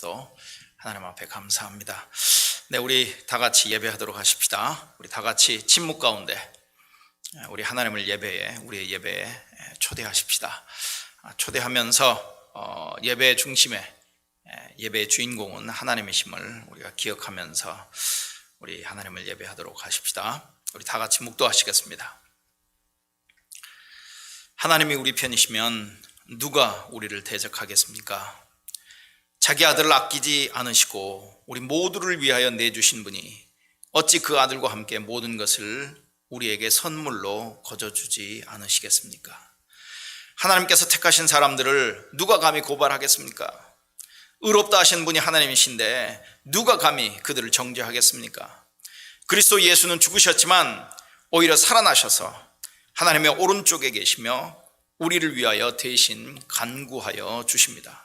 또 하나님 앞에 감사합니다. 네, 우리 다 같이 예배하도록 하십시다. 우리 다 같이 침묵 가운데 우리 하나님을 우리의 예배에 초대하십시다. 초대하면서 예배의 중심에, 예배의 주인공은 하나님이심을 우리가 기억하면서 우리 하나님을 예배하도록 하십시다. 우리 다 같이 묵도하시겠습니다. 하나님이 우리 편이시면 누가 우리를 대적하겠습니까? 자기 아들을 아끼지 않으시고 우리 모두를 위하여 내주신 분이 어찌 그 아들과 함께 모든 것을 우리에게 선물로 거저주지 않으시겠습니까? 하나님께서 택하신 사람들을 누가 감히 고발하겠습니까? 의롭다 하신 분이 하나님이신데 누가 감히 그들을 정죄하겠습니까? 그리스도 예수는 죽으셨지만 오히려 살아나셔서 하나님의 오른쪽에 계시며 우리를 위하여 대신 간구하여 주십니다.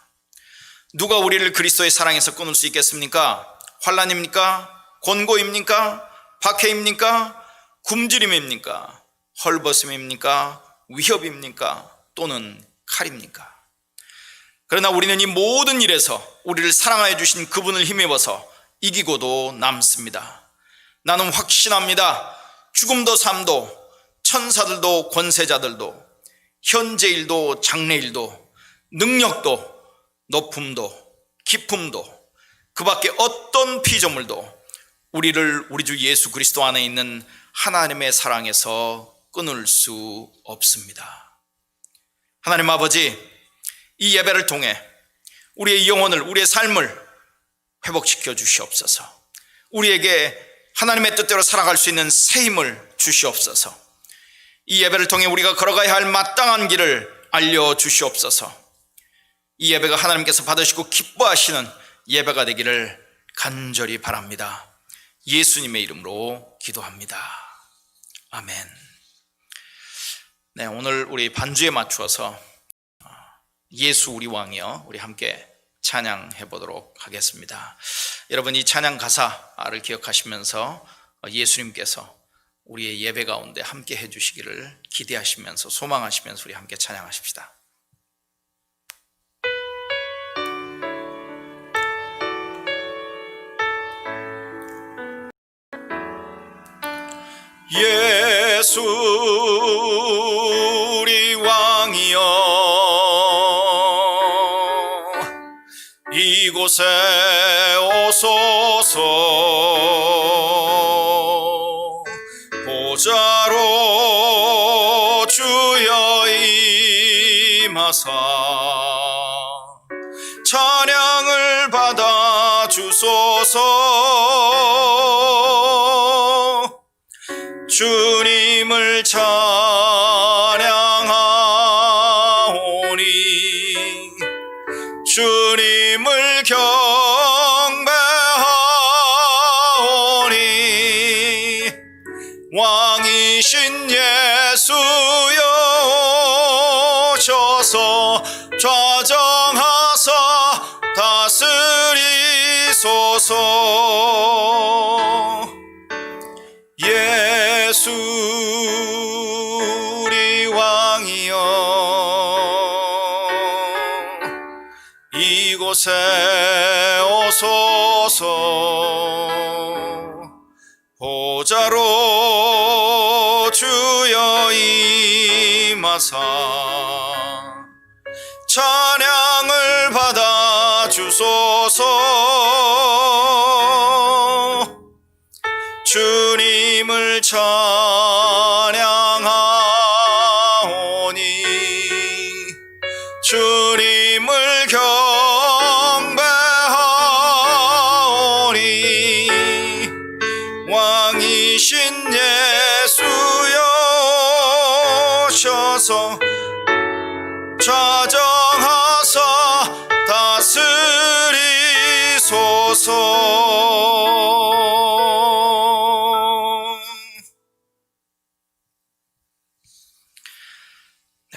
누가 우리를 그리스도의 사랑에서 끊을 수 있겠습니까? 환난입니까? 곤고입니까? 박해입니까? 굶주림입니까? 헐벗음입니까? 위협입니까? 또는 칼입니까? 그러나 우리는 이 모든 일에서 우리를 사랑하여 주신 그분을 힘입어서 이기고도 남습니다. 나는 확신합니다. 죽음도 삶도 천사들도 권세자들도 현재일도 장래일도 능력도 높음도 깊음도 그 밖에 어떤 피조물도 우리를 우리 주 예수 그리스도 안에 있는 하나님의 사랑에서 끊을 수 없습니다. 하나님 아버지, 이 예배를 통해 우리의 영혼을, 우리의 삶을 회복시켜 주시옵소서. 우리에게 하나님의 뜻대로 살아갈 수 있는 새 힘을 주시옵소서. 이 예배를 통해 우리가 걸어가야 할 마땅한 길을 알려주시옵소서. 이 예배가 하나님께서 받으시고 기뻐하시는 예배가 되기를 간절히 바랍니다. 예수님의 이름으로 기도합니다. 아멘. 네, 오늘 우리 반주에 맞추어서 예수 우리 왕이여 우리 함께 찬양해 보도록 하겠습니다. 여러분, 이 찬양 가사를 기억하시면서 예수님께서 우리의 예배 가운데 함께 해주시기를 기대하시면서 소망하시면서 우리 함께 찬양하십시다. 예수 우리 왕이여 이곳에 오소서. 보좌로 주여 임하사 찬양을 받아 주소서. 주님을 찬양하오니 주님을 경배하오니 왕이신 예수여 오셔서 좌정하사 다스리소서. 예수 우리 왕이여 이곳에 오소서. 보좌로 주여 임하사 찬양을 받아 주소서. 주님을 찬양하오니 주님을 경배하오니 왕이신 예수여 오셔서 좌정하사 다스리소서.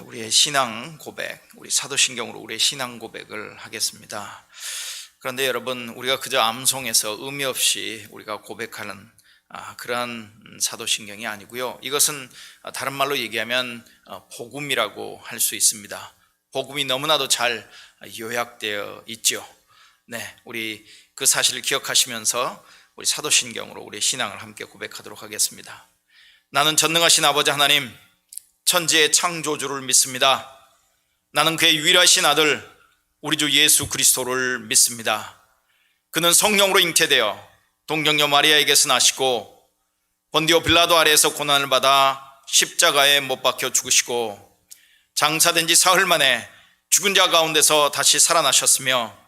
우리의 신앙 고백, 우리 사도신경으로 우리의 신앙 고백을 하겠습니다. 그런데 여러분, 우리가 그저 암송해서 의미 없이 우리가 고백하는 그러한 사도신경이 아니고요, 이것은 다른 말로 얘기하면 복음이라고 할 수 있습니다. 복음이 너무나도 잘 요약되어 있죠. 네, 우리 그 사실을 기억하시면서 우리 사도신경으로 우리의 신앙을 함께 고백하도록 하겠습니다. 나는 전능하신 아버지 하나님, 천지의 창조주를 믿습니다. 나는 그의 유일하신 아들 우리 주 예수 그리스도를 믿습니다. 그는 성령으로 잉태되어 동정녀 마리아에게서 나시고 본디오 빌라도 아래에서 고난을 받아 십자가에 못 박혀 죽으시고 장사된 지 사흘 만에 죽은 자 가운데서 다시 살아나셨으며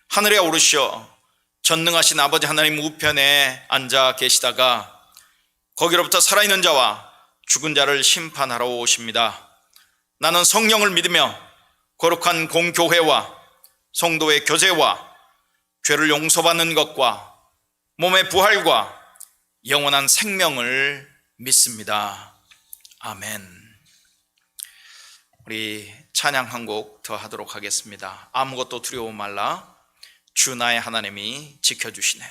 하늘에 오르시어 전능하신 아버지 하나님 우편에 앉아 계시다가 거기로부터 살아있는 자와 죽은 자를 심판하러 오십니다. 나는 성령을 믿으며 거룩한 공교회와 성도의 교제와 죄를 용서받는 것과 몸의 부활과 영원한 생명을 믿습니다. 아멘. 우리 찬양 한 곡 더 하도록 하겠습니다. 아무것도 두려워 말라, 주 나의 하나님이 지켜주시네.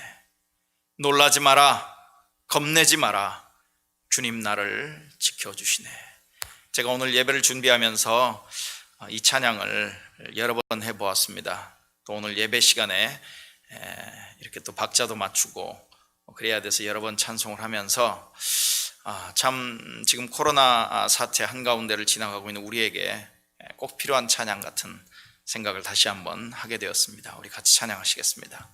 놀라지 마라, 겁내지 마라, 주님 나를 지켜주시네. 제가 오늘 예배를 준비하면서 이 찬양을 여러 번 해보았습니다. 또 오늘 예배 시간에 이렇게 또 박자도 맞추고 그래야 돼서 여러 번 찬송을 하면서 참 지금 코로나 사태 한가운데를 지나가고 있는 우리에게 꼭 필요한 찬양 같은 생각을 다시 한번 하게 되었습니다. 우리 같이 찬양하시겠습니다.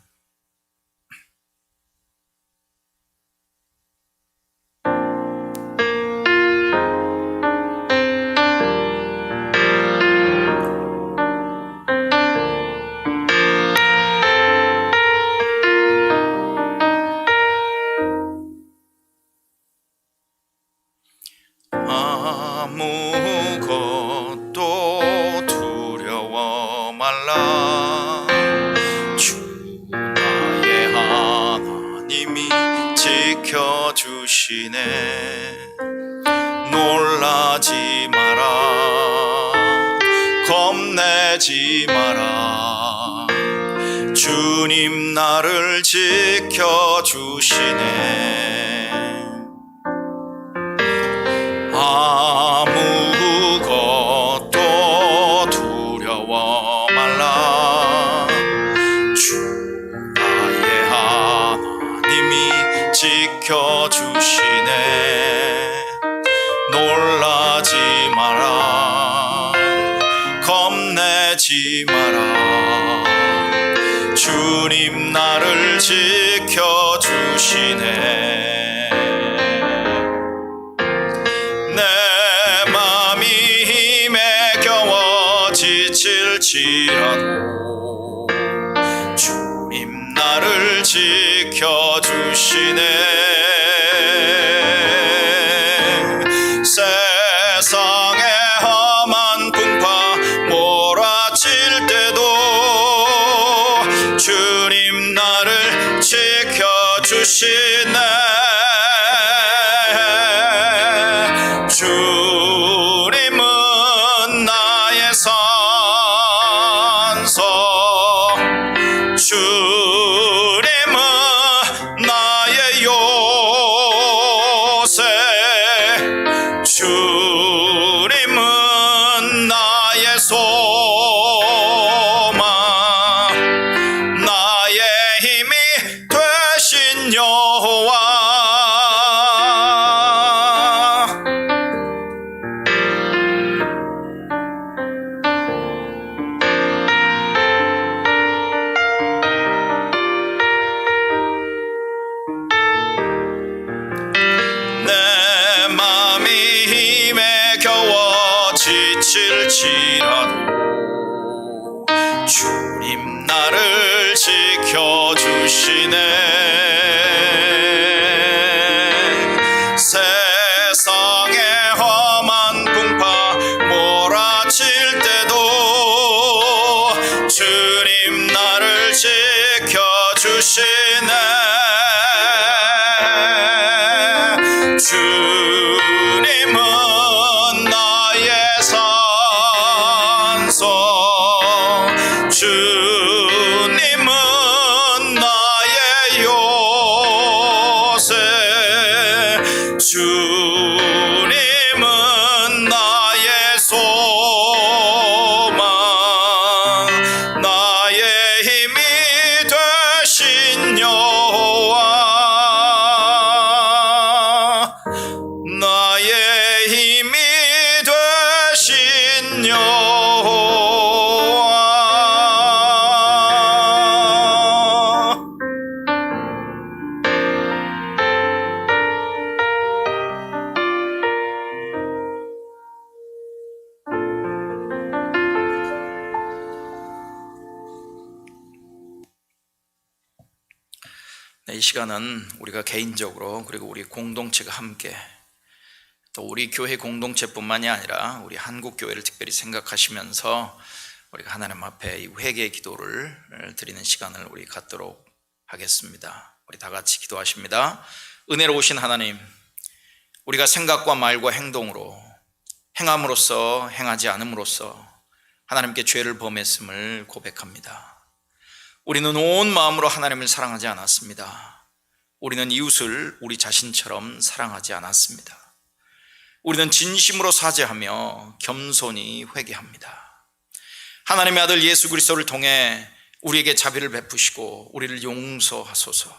아무것도 두려워 말라, 주 나의 하나님이 지켜주시네. 놀라지 마라, 겁내지 마라, 주님 나를 지켜주시네. 아무것도 두려워 말라, 주 나의 하나님이 지켜주시네. 놀라지 마라, 겁내지 마라, 주님 나를 지켜주시네. 지칠지라도 주님 나를 지켜주시네. 세상의 험한 풍파 몰아칠 때도 주님 나를 지켜주시네. 주님은 나의 주님은 나의 요새, 주님은 나의 소망, 나의 힘이 되신 여호와. 지칠지라도 주님 나를 지켜주시네. 세상의 험한 풍파 몰아칠 때도 주님 나를 지켜주시네. 주님은 주님은 나의 요새, 주님은 나의 소망, 나의 힘이 여호와 나의 힘이 되신 여호와 이 시간은 우리가 개인적으로 그리고 우리 공동체가 함께 또 우리 교회 공동체뿐만이 아니라 우리 한국교회를 특별히 생각하시면서 우리가 하나님 앞에 이 회개의 기도를 드리는 시간을 우리 갖도록 하겠습니다. 우리 다 같이 기도하십니다. 은혜로우신 하나님, 우리가 생각과 말과 행동으로 행함으로써 행하지 않음으로써 하나님께 죄를 범했음을 고백합니다. 우리는 온 마음으로 하나님을 사랑하지 않았습니다. 우리는 이웃을 우리 자신처럼 사랑하지 않았습니다. 우리는 진심으로 사죄하며 겸손히 회개합니다. 하나님의 아들 예수 그리스도를 통해 우리에게 자비를 베푸시고 우리를 용서하소서.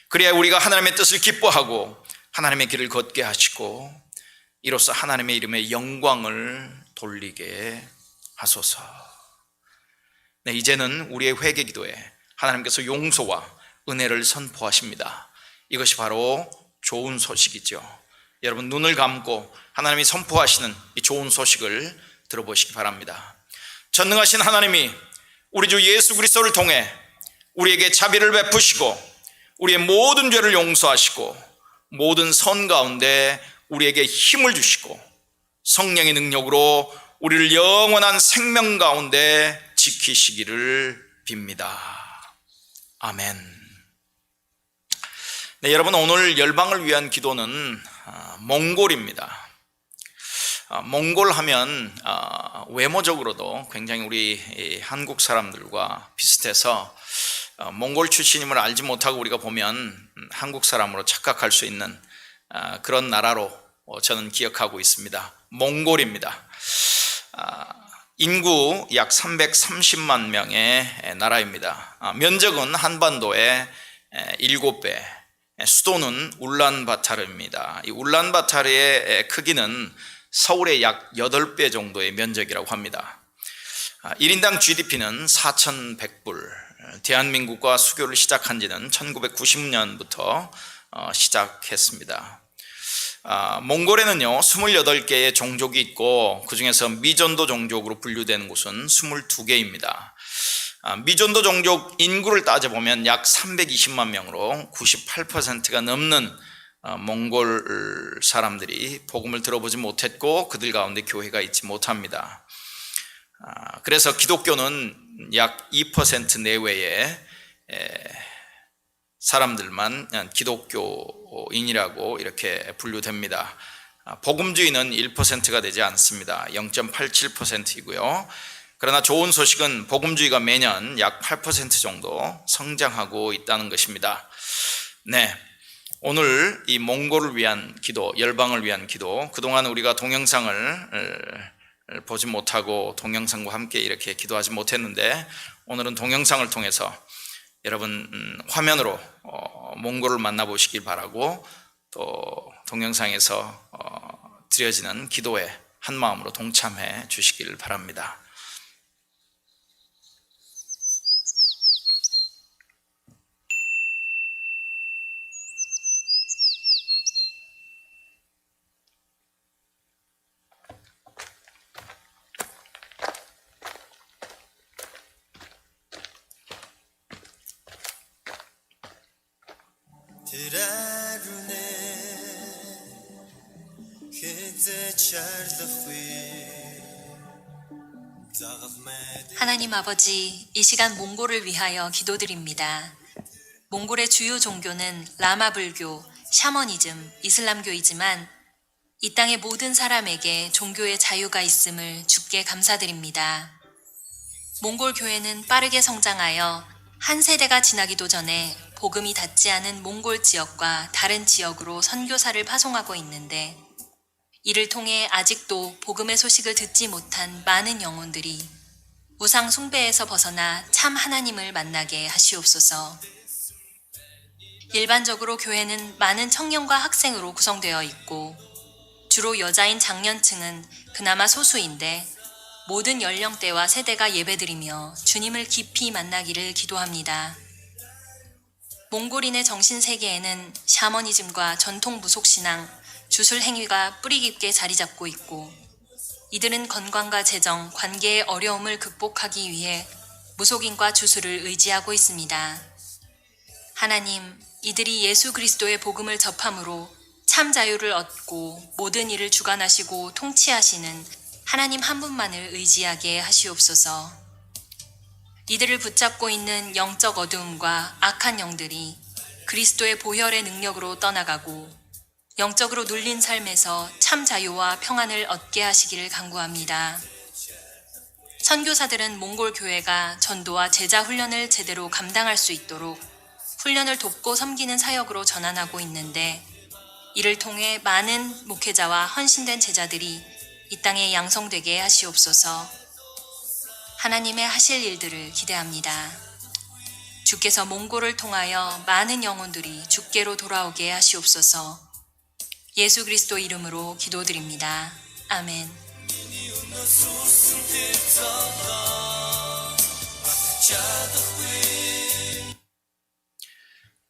그래야 우리가 하나님의 뜻을 기뻐하고 하나님의 길을 걷게 하시고 이로써 하나님의 이름에 영광을 돌리게 하소서. 네, 이제는 우리의 회개 기도에 하나님께서 용서와 은혜를 선포하십니다. 이것이 바로 좋은 소식이죠. 여러분 눈을 감고 하나님이 선포하시는 이 좋은 소식을 들어보시기 바랍니다. 전능하신 하나님이 우리 주 예수 그리스도를 통해 우리에게 자비를 베푸시고 우리의 모든 죄를 용서하시고 모든 선 가운데 우리에게 힘을 주시고 성령의 능력으로 우리를 영원한 생명 가운데 지키시기를 빕니다. 아멘. 네, 여러분 오늘 열방을 위한 기도는 몽골입니다. 몽골 하면 외모적으로도 굉장히 우리 한국 사람들과 비슷해서 몽골 출신임을 알지 못하고 우리가 보면 한국 사람으로 착각할 수 있는 그런 나라로 저는 기억하고 있습니다. 몽골입니다. 인구 약 330만 명의 나라입니다. 면적은 한반도의 7배, 수도는 울란바타르입니다. 이 울란바타르의 크기는 서울의 약 8배 정도의 면적이라고 합니다. 1인당 GDP는 4,100불, 대한민국과 수교를 시작한 지는 1990년부터 시작했습니다. 몽골에는요 28개의 종족이 있고 그 중에서 미전도 종족으로 분류되는 곳은 22개입니다. 미전도 종족 인구를 따져보면 약 320만 명으로 98%가 넘는 몽골 사람들이 복음을 들어보지 못했고 그들 가운데 교회가 있지 못합니다. 그래서 기독교는 약 2% 내외의 사람들만 기독교인이라고 이렇게 분류됩니다. 복음주의는 1%가 되지 않습니다. 0.87%이고요. 그러나 좋은 소식은 복음주의가 매년 약 8% 정도 성장하고 있다는 것입니다. 네, 오늘 이 몽골을 위한 기도, 열방을 위한 기도, 그동안 우리가 동영상을 보지 못하고 동영상과 함께 이렇게 기도하지 못했는데 오늘은 동영상을 통해서 여러분 화면으로 몽골을 만나보시길 바라고 또 동영상에서 드려지는 기도에 한 마음으로 동참해 주시길 바랍니다. 하나님 아버지, 이 시간 몽골을 위하여 기도드립니다. 몽골의 주요 종교는 라마 불교, 샤머니즘, 이슬람교이지만 이 땅의 모든 사람에게 종교의 자유가 있음을 주께 감사드립니다. 몽골 교회는 빠르게 성장하여 한 세대가 지나기도 전에 복음이 닿지 않은 몽골 지역과 다른 지역으로 선교사를 파송하고 있는데 이를 통해 아직도 복음의 소식을 듣지 못한 많은 영혼들이 우상 숭배에서 벗어나 참 하나님을 만나게 하시옵소서. 일반적으로 교회는 많은 청년과 학생으로 구성되어 있고 주로 여자인 장년층은 그나마 소수인데 모든 연령대와 세대가 예배드리며 주님을 깊이 만나기를 기도합니다. 몽골인의 정신세계에는 샤머니즘과 전통 무속신앙, 주술 행위가 뿌리 깊게 자리 잡고 있고 이들은 건강과 재정, 관계의 어려움을 극복하기 위해 무속인과 주술을 의지하고 있습니다. 하나님, 이들이 예수 그리스도의 복음을 접함으로 참 자유를 얻고 모든 일을 주관하시고 통치하시는 하나님 한 분만을 의지하게 하시옵소서. 이들을 붙잡고 있는 영적 어두움과 악한 영들이 그리스도의 보혈의 능력으로 떠나가고 영적으로 눌린 삶에서 참 자유와 평안을 얻게 하시기를 간구합니다. 선교사들은 몽골 교회가 전도와 제자 훈련을 제대로 감당할 수 있도록 훈련을 돕고 섬기는 사역으로 전환하고 있는데 이를 통해 많은 목회자와 헌신된 제자들이 이 땅에 양성되게 하시옵소서. 하나님의 하실 일들을 기대합니다. 주께서 몽골을 통하여 많은 영혼들이 주께로 돌아오게 하시옵소서. 예수 그리스도 이름으로 기도드립니다. 아멘.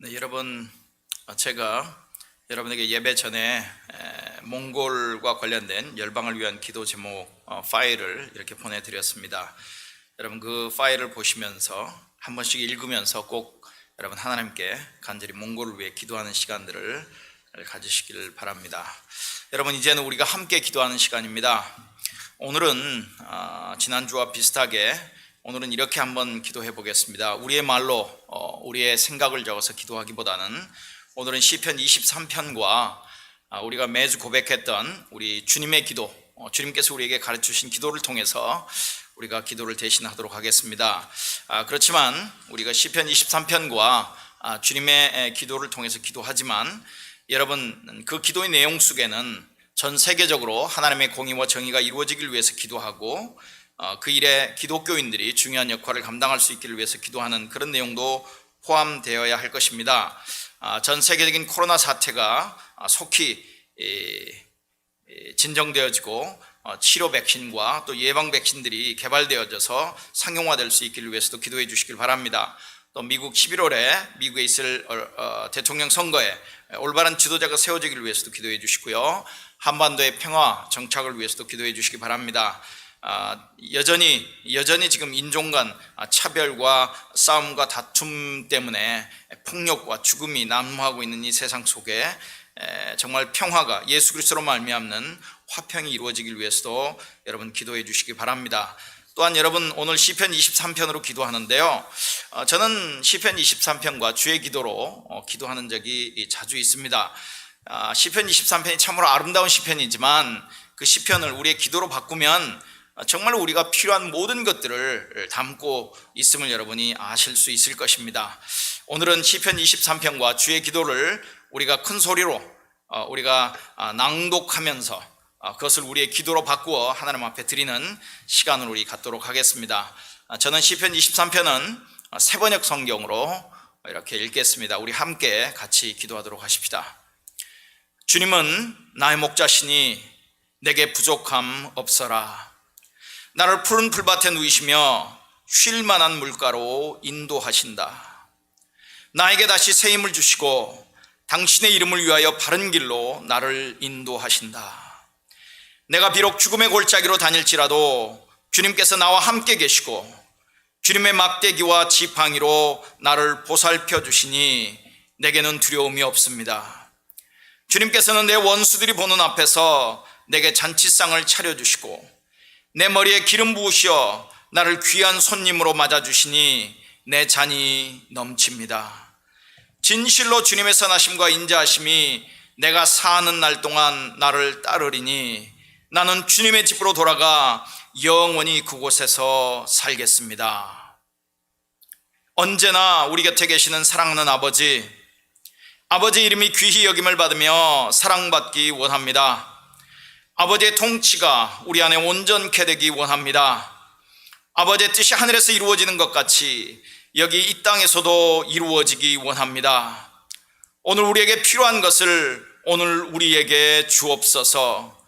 네, 여러분, 제가 여러분에게 예배 전에 몽골과 관련된 열방을 위한 기도 제목 파일을 이렇게 보내드렸습니다. 여러분 그 파일을 보시면서 한 번씩 읽으면서 꼭 여러분 하나님께 간절히 몽골을 위해 기도하는 시간들을 가지시길 바랍니다. 여러분 이제는 우리가 함께 기도하는 시간입니다. 오늘은 지난주와 비슷하게 오늘은 이렇게 한번 기도해 보겠습니다. 우리의 말로 우리의 생각을 적어서 기도하기보다는 오늘은 시편 23편과 우리가 매주 고백했던 우리 주님의 기도, 주님께서 우리에게 가르치신 기도를 통해서 우리가 기도를 대신하도록 하겠습니다. 그렇지만 우리가 시편 23편과 주님의 기도를 통해서 기도하지만 여러분 그 기도의 내용 속에는 전 세계적으로 하나님의 공의와 정의가 이루어지길 위해서 기도하고 그 일에 기독교인들이 중요한 역할을 감당할 수 있기를 위해서 기도하는 그런 내용도 포함되어야 할 것입니다. 전 세계적인 코로나 사태가 속히 진정되어지고 치료 백신과 또 예방 백신들이 개발되어져서 상용화될 수 있기를 위해서도 기도해 주시길 바랍니다. 또 미국 11월에 미국에 있을 대통령 선거에 올바른 지도자가 세워지기를 위해서도 기도해 주시고요. 한반도의 평화 정착을 위해서도 기도해 주시기 바랍니다. 여전히 지금 인종 간 차별과 싸움과 다툼 때문에 폭력과 죽음이 난무하고 있는 이 세상 속에 정말 평화가 예수 그리스도로 말미암는 화평이 이루어지길 위해서도 여러분 기도해 주시기 바랍니다. 또한 여러분 오늘 시편 23편으로 기도하는데요, 저는 시편 23편과 주의 기도로 기도하는 적이 자주 있습니다. 시편 23편이 참으로 아름다운 시편이지만 그 시편을 우리의 기도로 바꾸면 정말 우리가 필요한 모든 것들을 담고 있음을 여러분이 아실 수 있을 것입니다. 오늘은 시편 23편과 주의 기도를 우리가 큰 소리로 우리가 낭독하면서 그것을 우리의 기도로 바꾸어 하나님 앞에 드리는 시간을 우리 갖도록 하겠습니다. 저는 시편 23편은 세번역 성경으로 이렇게 읽겠습니다. 우리 함께 같이 기도하도록 하십시다. 주님은 나의 목자시니 내게 부족함 없어라. 나를 푸른 풀밭에 누이시며 쉴 만한 물가로 인도하신다. 나에게 다시 새 힘을 주시고 당신의 이름을 위하여 바른 길로 나를 인도하신다. 내가 비록 죽음의 골짜기로 다닐지라도 주님께서 나와 함께 계시고 주님의 막대기와 지팡이로 나를 보살펴 주시니 내게는 두려움이 없습니다. 주님께서는 내 원수들이 보는 앞에서 내게 잔치상을 차려주시고 내 머리에 기름 부으시어 나를 귀한 손님으로 맞아주시니 내 잔이 넘칩니다. 진실로 주님의 선하심과 인자하심이 내가 사는 날 동안 나를 따르리니 나는 주님의 집으로 돌아가 영원히 그곳에서 살겠습니다. 언제나 우리 곁에 계시는 사랑하는 아버지 이름이 귀히 여김을 받으며 사랑받기 원합니다. 아버지의 통치가 우리 안에 온전케 되기 원합니다. 아버지의 뜻이 하늘에서 이루어지는 것 같이 여기 이 땅에서도 이루어지기 원합니다. 오늘 우리에게 필요한 것을 오늘 우리에게 주옵소서.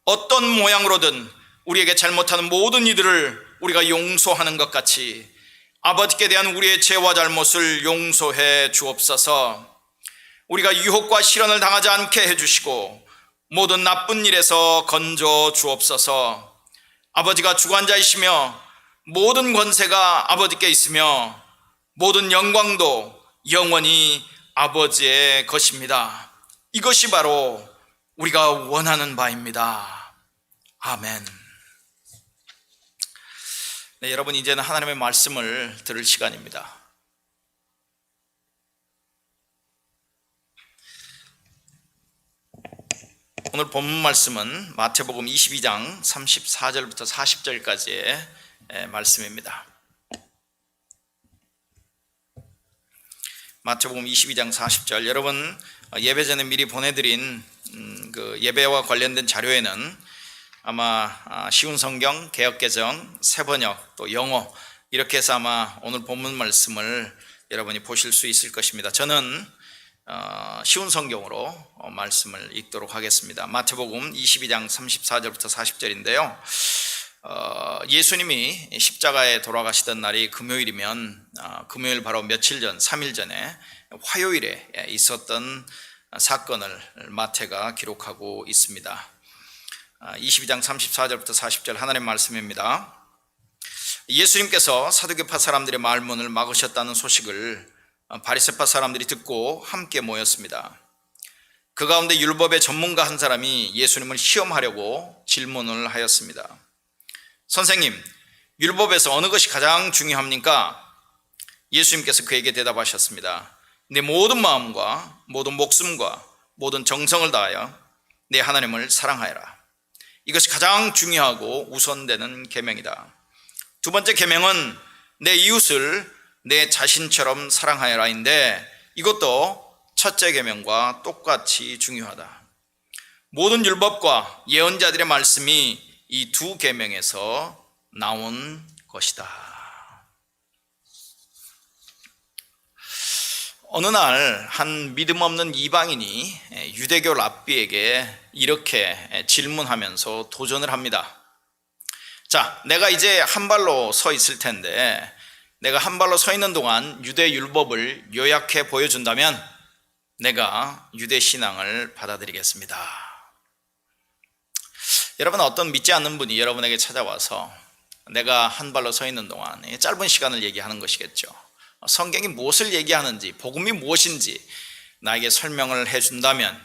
어떤 모양으로든 우리에게 잘못하는 모든 이들을 우리가 용서하는 것 같이 아버지께 대한 우리의 죄와 잘못을 용서해 주옵소서. 우리가 유혹과 시련을 당하지 않게 해주시고 모든 나쁜 일에서 건져 주옵소서. 아버지가 주관자이시며 모든 권세가 아버지께 있으며 모든 영광도 영원히 아버지의 것입니다. 이것이 바로 우리가 원하는 바입니다. 아멘. 네, 여러분, 이제는 하나님의 말씀을 들을 시간입니다. 오늘 본문 말씀은 마태복음 22장 34절부터 40절까지의 말씀입니다. 마태복음 22장 40절, 여러분 예배 전에 미리 보내드린 그 예배와 관련된 자료에는 아마 쉬운 성경, 개역개정, 새번역, 또 영어 이렇게 해서 아마 오늘 본문 말씀을 여러분이 보실 수 있을 것입니다. 저는 쉬운 성경으로 말씀을 읽도록 하겠습니다. 마태복음 22장 34절부터 40절인데요. 예수님이 십자가에 돌아가시던 날이 금요일이면 금요일 바로 며칠 전, 3일 전에 화요일에 있었던 사건을 마태가 기록하고 있습니다. 22장 34절부터 40절 하나님의 말씀입니다. 예수님께서 사두개파 사람들의 말문을 막으셨다는 소식을 바리새파 사람들이 듣고 함께 모였습니다. 그 가운데 율법의 전문가 한 사람이 예수님을 시험하려고 질문을 하였습니다. 선생님, 율법에서 어느 것이 가장 중요합니까? 예수님께서 그에게 대답하셨습니다. 내 모든 마음과 모든 목숨과 모든 정성을 다하여 내 하나님을 사랑하여라. 이것이 가장 중요하고 우선되는 계명이다. 두 번째 계명은 내 이웃을 내 자신처럼 사랑하여라인데 이것도 첫째 계명과 똑같이 중요하다. 모든 율법과 예언자들의 말씀이 이 두 계명에서 나온 것이다. 어느 날 한 믿음 없는 이방인이 유대교 랍비에게 이렇게 질문하면서 도전을 합니다. 자, 내가 이제 한 발로 서 있을 텐데 내가 한 발로 서 있는 동안 유대 율법을 요약해 보여준다면 내가 유대 신앙을 받아들이겠습니다. 여러분, 어떤 믿지 않는 분이 여러분에게 찾아와서 내가 한 발로 서 있는 동안 짧은 시간을 얘기하는 것이겠죠. 성경이 무엇을 얘기하는지, 복음이 무엇인지 나에게 설명을 해준다면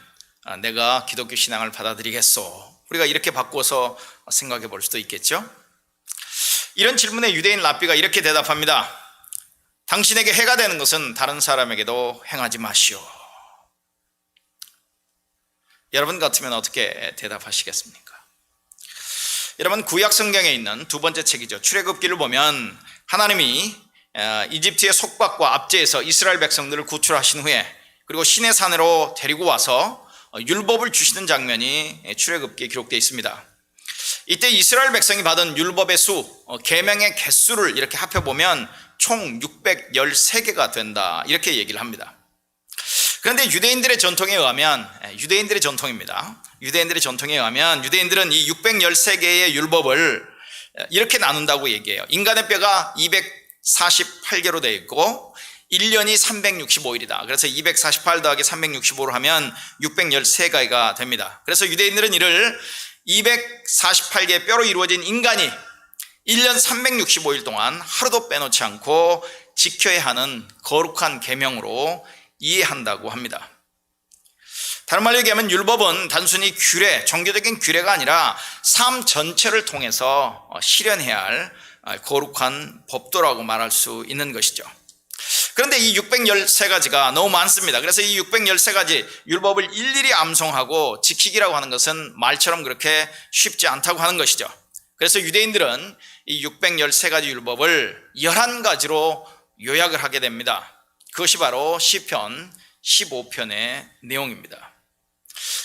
내가 기독교 신앙을 받아들이겠소. 우리가 이렇게 바꿔서 생각해 볼 수도 있겠죠. 이런 질문에 유대인 랍비가 이렇게 대답합니다. 당신에게 해가 되는 것은 다른 사람에게도 행하지 마시오. 여러분 같으면 어떻게 대답하시겠습니까? 여러분, 구약 성경에 있는 두 번째 책이죠. 출애굽기를 보면 하나님이 이집트의 속박과 압제에서 이스라엘 백성들을 구출하신 후에 그리고 시내 산으로 데리고 와서 율법을 주시는 장면이 출애굽기에 기록되어 있습니다. 이때 이스라엘 백성이 받은 율법의 수, 계명의 개수를 이렇게 합해보면 총 613개가 된다, 이렇게 얘기를 합니다. 그런데 유대인들의 전통에 의하면, 유대인들의 전통입니다. 유대인들의 전통에 의하면 유대인들은 이 613개의 율법을 이렇게 나눈다고 얘기해요. 인간의 뼈가 248개로 되어 있고 1년이 365일이다. 그래서 248 더하기 365를 하면 613개가 됩니다. 그래서 유대인들은 이를 248개의 뼈로 이루어진 인간이 1년 365일 동안 하루도 빼놓지 않고 지켜야 하는 거룩한 계명으로 이해한다고 합니다. 다른 말로 얘기하면 율법은 단순히 규례, 종교적인 규례가 아니라 삶 전체를 통해서 실현해야 할 거룩한 법도라고 말할 수 있는 것이죠. 그런데 이 613가지가 너무 많습니다. 그래서 이 613가지 율법을 일일이 암송하고 지키기라고 하는 것은 말처럼 그렇게 쉽지 않다고 하는 것이죠. 그래서 유대인들은 이 613가지 율법을 11가지로 요약을 하게 됩니다. 그것이 바로 시편 15편의 내용입니다.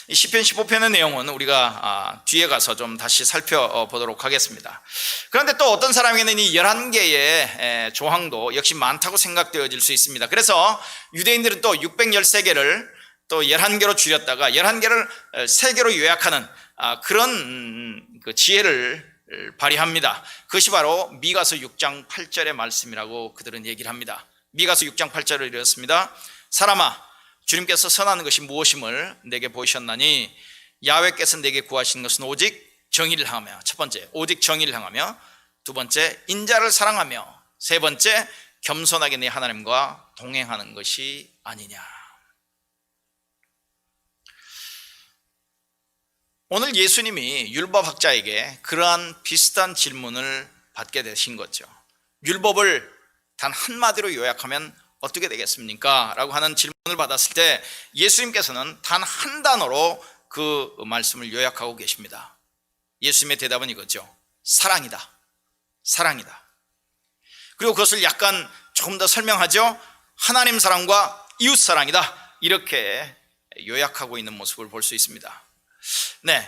이 시편 15편의 내용은 우리가 뒤에 가서 좀 다시 살펴보도록 하겠습니다. 그런데 또 어떤 사람에게는 이 11개의 조항도 역시 많다고 생각되어질 수 있습니다. 그래서 유대인들은 또 613개를 또 11개로 줄였다가 11개를 3개로 요약하는 그런 그 지혜를 발휘합니다. 그것이 바로 미가서 6장 8절의 말씀이라고 그들은 얘기를 합니다. 미가서 6장 8절을 읽었습니다. 사람아, 주님께서 선한 것이 무엇임을 내게 보이셨나니 야훼께서 내게 구하신 것은 오직 정의를 향하며, 첫 번째 오직 정의를 향하며, 두 번째 인자를 사랑하며, 세 번째 겸손하게 내 하나님과 동행하는 것이 아니냐. 오늘 예수님이 율법학자에게 그러한 비슷한 질문을 받게 되신 거죠. 율법을 단 한마디로 요약하면 어떻게 되겠습니까? 라고 하는 질문을 받았을 때 예수님께서는 단 한 단어로 그 말씀을 요약하고 계십니다. 예수님의 대답은 이거죠. 사랑이다. 사랑이다. 그리고 그것을 약간 조금 더 설명하죠. 하나님 사랑과 이웃 사랑이다. 이렇게 요약하고 있는 모습을 볼 수 있습니다. 네,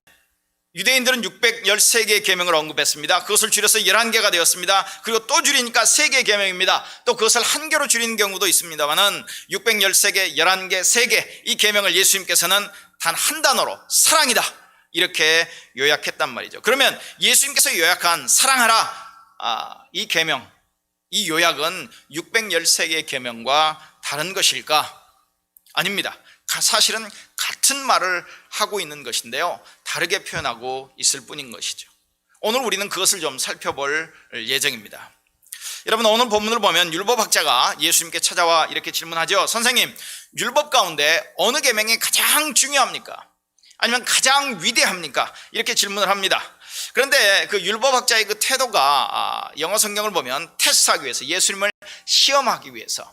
유대인들은 613개의 계명을 언급했습니다. 그것을 줄여서 11개가 되었습니다. 그리고 또 줄이니까 3개의 계명입니다. 또 그것을 한 개로 줄이는 경우도 있습니다만은 613개, 11개, 3개 이 계명을 예수님께서는 단 한 단어로 사랑이다 이렇게 요약했단 말이죠. 그러면 예수님께서 요약한 사랑하라 이 계명, 이 요약은 613개의 계명과 다른 것일까? 아닙니다. 사실은 같은 말을 하고 있는 것인데요, 다르게 표현하고 있을 뿐인 것이죠. 오늘 우리는 그것을 좀 살펴볼 예정입니다. 여러분, 오늘 본문을 보면 율법학자가 예수님께 찾아와 이렇게 질문하죠. 선생님, 율법 가운데 어느 계명이 가장 중요합니까? 아니면 가장 위대합니까? 이렇게 질문을 합니다. 그런데 그 율법학자의 그 태도가 영어 성경을 보면 테스트하기 위해서, 예수님을 시험하기 위해서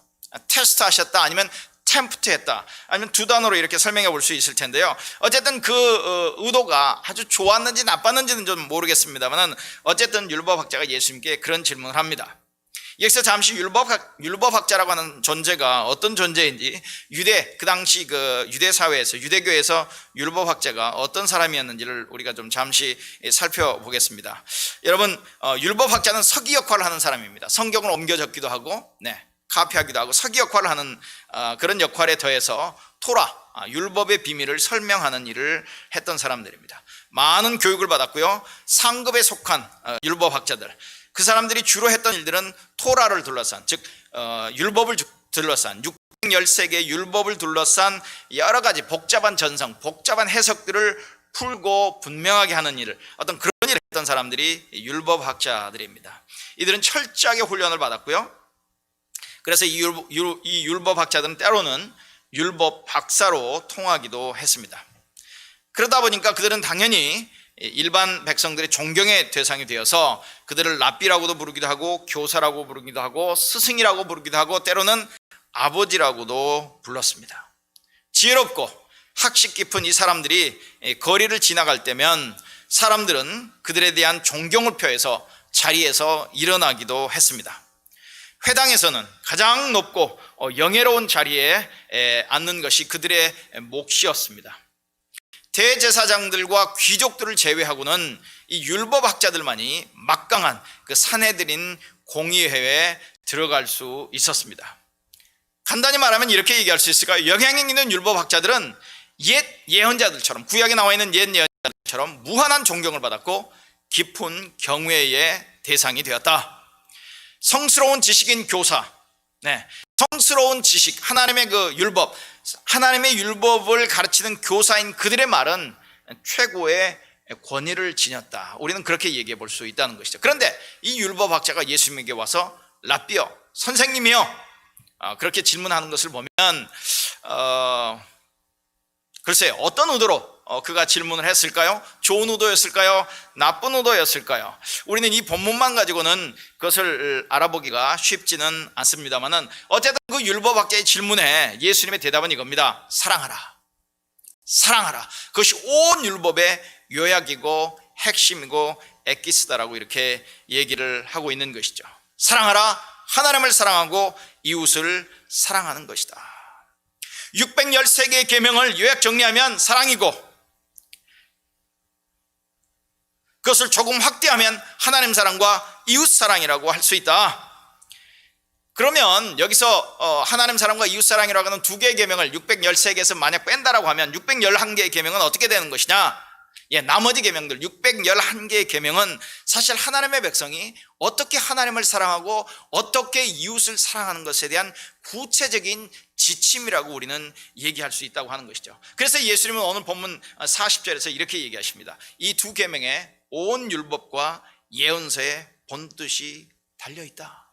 테스트하셨다, 아니면 템프트했다, 아니면 두 단어로 이렇게 설명해 볼 수 있을 텐데요. 어쨌든 그 의도가 아주 좋았는지 나빴는지는 좀 모르겠습니다만 어쨌든 율법학자가 예수님께 그런 질문을 합니다. 여기서 잠시 율법학자라고 하는 존재가 어떤 존재인지, 그 당시 그 유대 사회에서, 유대교에서 율법학자가 어떤 사람이었는지를 우리가 좀 잠시 살펴보겠습니다. 여러분, 율법학자는 서기 역할을 하는 사람입니다. 성경을 옮겨 적기도 하고, 카피하기도 하고, 서기 역할을 하는 그런 역할에 더해서 토라, 율법의 비밀을 설명하는 일을 했던 사람들입니다. 많은 교육을 받았고요, 상급에 속한 율법학자들, 그 사람들이 주로 했던 일들은 토라를 둘러싼, 즉 율법을 둘러싼 613개의 율법을 둘러싼 여러 가지 복잡한 전성, 복잡한 해석들을 풀고 분명하게 하는 일을, 어떤 그런 일을 했던 사람들이 율법학자들입니다. 이들은 철저하게 훈련을 받았고요, 그래서 이 율법학자들은 때로는 율법 박사로 통하기도 했습니다. 그러다 보니까 그들은 당연히 일반 백성들의 존경의 대상이 되어서 그들을 랍비라고도 부르기도 하고, 교사라고 부르기도 하고, 스승이라고 부르기도 하고, 때로는 아버지라고도 불렀습니다. 지혜롭고 학식 깊은 이 사람들이 거리를 지나갈 때면 사람들은 그들에 대한 존경을 표해서 자리에서 일어나기도 했습니다. 회당에서는 가장 높고 영예로운 자리에 앉는 것이 그들의 몫이었습니다. 대제사장들과 귀족들을 제외하고는 이 율법학자들만이 막강한 그 산헤드린 공의회에 들어갈 수 있었습니다. 간단히 말하면 이렇게 얘기할 수 있을까요? 영향력 있는 율법학자들은 옛 예언자들처럼, 구약에 나와 있는 옛 예언자들처럼 무한한 존경을 받았고 깊은 경외의 대상이 되었다. 성스러운 지식인 교사, 성스러운 지식, 하나님의 그 율법, 하나님의 율법을 가르치는 교사인 그들의 말은 최고의 권위를 지녔다. 우리는 그렇게 얘기해 볼 수 있다는 것이죠. 그런데 이 율법학자가 예수님에게 와서 랍비여, 선생님이여, 그렇게 질문하는 것을 보면 글쎄요, 어떤 의도로 그가 질문을 했을까요? 좋은 의도였을까요? 나쁜 의도였을까요? 우리는 이 본문만 가지고는 그것을 알아보기가 쉽지는 않습니다만은 어쨌든 그 율법학자의 질문에 예수님의 대답은 이겁니다. 사랑하라. 사랑하라. 그것이 온 율법의 요약이고 핵심이고 엑기스다라고 이렇게 얘기를 하고 있는 것이죠. 사랑하라. 하나님을 사랑하고 이웃을 사랑하는 것이다. 613개의 계명을 요약 정리하면 사랑이고, 그것을 조금 확대하면 하나님 사랑과 이웃 사랑이라고 할 수 있다. 그러면 여기서 하나님 사랑과 이웃 사랑이라고 하는 두 개의 계명을 613개에서 만약 뺀다라고 하면 611개의 계명은 어떻게 되는 것이냐? 나머지 계명들 611개의 계명은 사실 하나님의 백성이 어떻게 하나님을 사랑하고 어떻게 이웃을 사랑하는 것에 대한 구체적인 지침이라고 우리는 얘기할 수 있다고 하는 것이죠. 그래서 예수님은 오늘 본문 40절에서 이렇게 얘기하십니다. 이 두 계명에 온 율법과 예언서의 본뜻이 달려있다.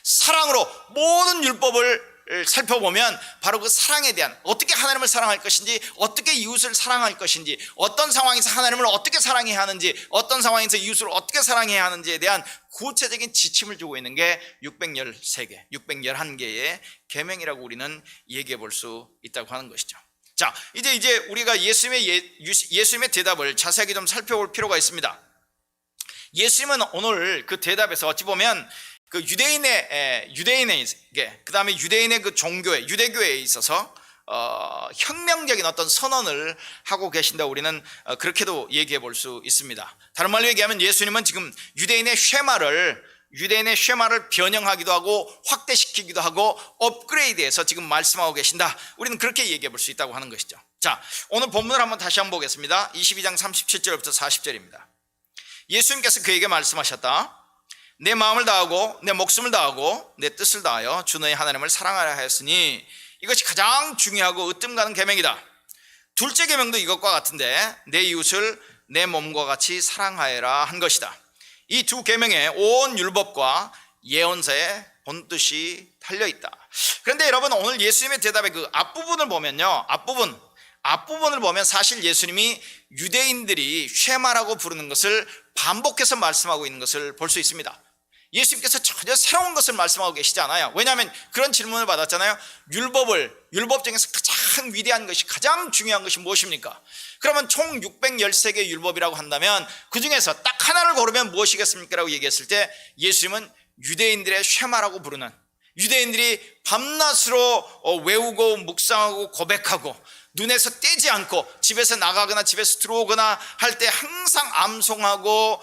사랑으로 모든 율법을 살펴보면 바로 그 사랑에 대한, 어떻게 하나님을 사랑할 것인지, 어떻게 이웃을 사랑할 것인지, 어떤 상황에서 하나님을 어떻게 사랑해야 하는지, 어떤 상황에서 이웃을 어떻게 사랑해야 하는지에 대한 구체적인 지침을 주고 있는 게 613개, 611개의 계명이라고 우리는 얘기해 볼 수 있다고 하는 것이죠. 자, 이제 우리가 예수님의 대답을 자세하게 좀 살펴볼 필요가 있습니다. 예수님은 오늘 그 대답에서 어찌 보면 그 유대인에게, 그 다음에 유대인의 그 종교에, 유대교에 있어서 혁명적인 어떤 선언을 하고 계신다고 우리는 그렇게도 얘기해 볼 수 있습니다. 다른 말로 얘기하면 예수님은 지금 유대인의 쉐마를 변형하기도 하고 확대시키기도 하고 업그레이드해서 지금 말씀하고 계신다. 우리는 그렇게 얘기해 볼 수 있다고 하는 것이죠. 자, 오늘 본문을 다시 한번 보겠습니다. 22장 37절부터 40절입니다. 예수님께서 그에게 말씀하셨다. 내 마음을 다하고 내 목숨을 다하고 내 뜻을 다하여 주 너의 하나님을 사랑하라 하였으니 이것이 가장 중요하고 으뜸 가는 계명이다. 둘째 계명도 이것과 같은데 내 이웃을 내 몸과 같이 사랑하여라 한 것이다. 이 두 계명에 온 율법과 예언서의 본뜻이 달려있다. 그런데 여러분, 오늘 예수님의 대답의 그 앞부분을 보면요, 앞부분을 보면 사실 예수님이 유대인들이 쉐마라고 부르는 것을 반복해서 말씀하고 있는 것을 볼 수 있습니다. 예수님께서 전혀 새로운 것을 말씀하고 계시지 않아요. 왜냐하면 그런 질문을 받았잖아요. 율법 중에서 가장 위대한 것이, 가장 중요한 것이 무엇입니까? 그러면 총 613개의 율법이라고 한다면 그 중에서 딱 하나를 고르면 무엇이겠습니까? 라고 얘기했을 때 예수님은 유대인들의 쉐마라고 부르는, 유대인들이 밤낮으로 외우고 묵상하고 고백하고 눈에서 떼지 않고 집에서 나가거나 집에서 들어오거나 할 때 항상 암송하고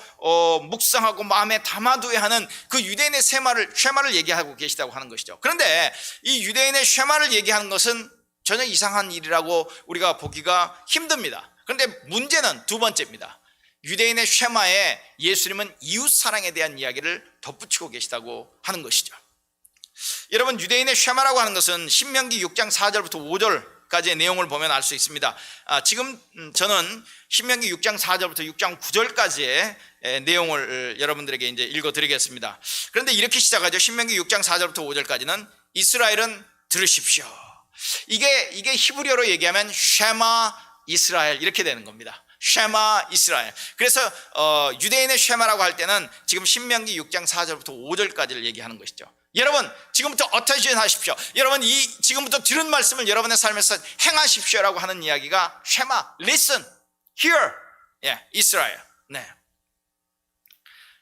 묵상하고 마음에 담아두어야 하는 그 유대인의 쉐마를 얘기하고 계시다고 하는 것이죠. 그런데 이 유대인의 쉐마를 얘기하는 것은 전혀 이상한 일이라고 우리가 보기가 힘듭니다. 그런데 문제는 두 번째입니다. 유대인의 쉐마에 예수님은 이웃 사랑에 대한 이야기를 덧붙이고 계시다고 하는 것이죠. 여러분, 유대인의 쉐마라고 하는 것은 신명기 6장 4절부터 5절까지의 내용을 보면 알 수 있습니다. 지금 저는 신명기 6장 4절부터 6장 9절까지의 내용을 여러분들에게 이제 읽어드리겠습니다. 그런데 이렇게 시작하죠. 신명기 6장 4절부터 5절까지는 이스라엘은 들으십시오. 이게 히브리어로 얘기하면 쉐마 이스라엘 이렇게 되는 겁니다. 쉐마 이스라엘. 그래서 유대인의 쉐마라고 할 때는 지금 신명기 6장 4절부터 5절까지를 얘기하는 것이죠. 여러분, 지금부터 어텐션 하십시오. 여러분, 지금부터 들은 말씀을 여러분의 삶에서 행하십시오라고 하는 이야기가 쉐마, listen, hear, 이스라엘.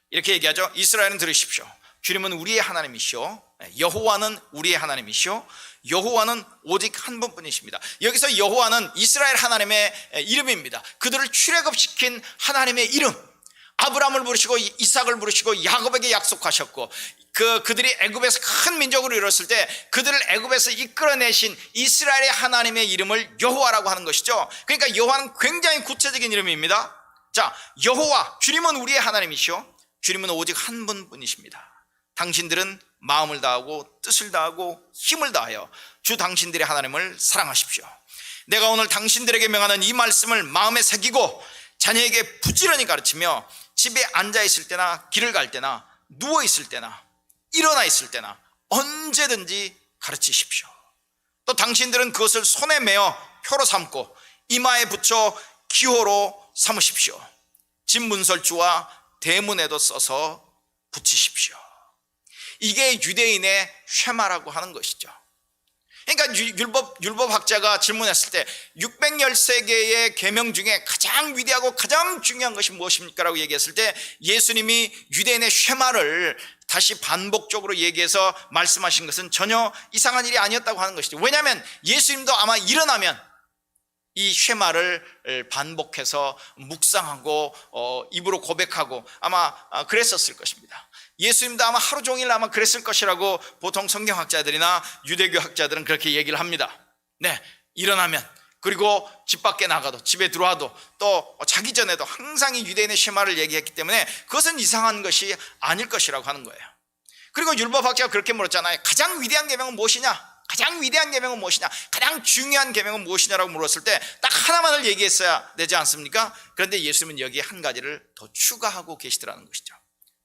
이렇게 얘기하죠. 이스라엘은 들으십시오. 주님은 우리의 하나님이시오. 여호와는 우리의 하나님이시오. 여호와는 오직 한 분뿐이십니다. 여기서 여호와는 이스라엘 하나님의 이름입니다. 그들을 출애굽시킨 하나님의 이름. 아브라함을 부르시고 이삭을 부르시고 야곱에게 약속하셨고 그들이 애굽에서 큰 민족으로 이뤘을 때 그들을 애굽에서 이끌어내신 이스라엘의 하나님의 이름을 여호와라고 하는 것이죠. 그러니까 여호와는 굉장히 구체적인 이름입니다. 자, 여호와, 주님은 우리의 하나님이시오. 주님은 오직 한 분뿐이십니다. 당신들은 마음을 다하고 뜻을 다하고 힘을 다하여 주 당신들의 하나님을 사랑하십시오. 내가 오늘 당신들에게 명하는 이 말씀을 마음에 새기고 자녀에게 부지런히 가르치며 집에 앉아 있을 때나 길을 갈 때나 누워 있을 때나 일어나 있을 때나 언제든지 가르치십시오. 또 당신들은 그것을 손에 메어 표로 삼고 이마에 붙여 기호로 삼으십시오. 집 문설주와 대문에도 써서 붙이십시오. 이게 유대인의 쉐마라고 하는 것이죠. 그러니까 율법학자가 질문했을 때 613개의 계명 중에 가장 위대하고 가장 중요한 것이 무엇입니까? 라고 얘기했을 때 예수님이 유대인의 쉐마를 다시 반복적으로 얘기해서 말씀하신 것은 전혀 이상한 일이 아니었다고 하는 것이죠. 왜냐하면 예수님도 아마 일어나면 이 쉐마를 반복해서 묵상하고 입으로 고백하고 아마 그랬었을 것입니다. 예수님도 아마 하루 종일 아마 그랬을 것이라고 보통 성경학자들이나 유대교 학자들은 그렇게 얘기를 합니다. 네, 일어나면, 그리고 집 밖에 나가도, 집에 들어와도, 또 자기 전에도 항상 이 유대인의 쉐마를 얘기했기 때문에 그것은 이상한 것이 아닐 것이라고 하는 거예요. 그리고 율법학자가 그렇게 물었잖아요. 가장 위대한 계명은 무엇이냐? 가장 위대한 계명은 무엇이냐? 가장 중요한 계명은 무엇이냐라고 물었을 때 딱 하나만을 얘기했어야 되지 않습니까? 그런데 예수님은 여기에 한 가지를 더 추가하고 계시더라는 것이죠.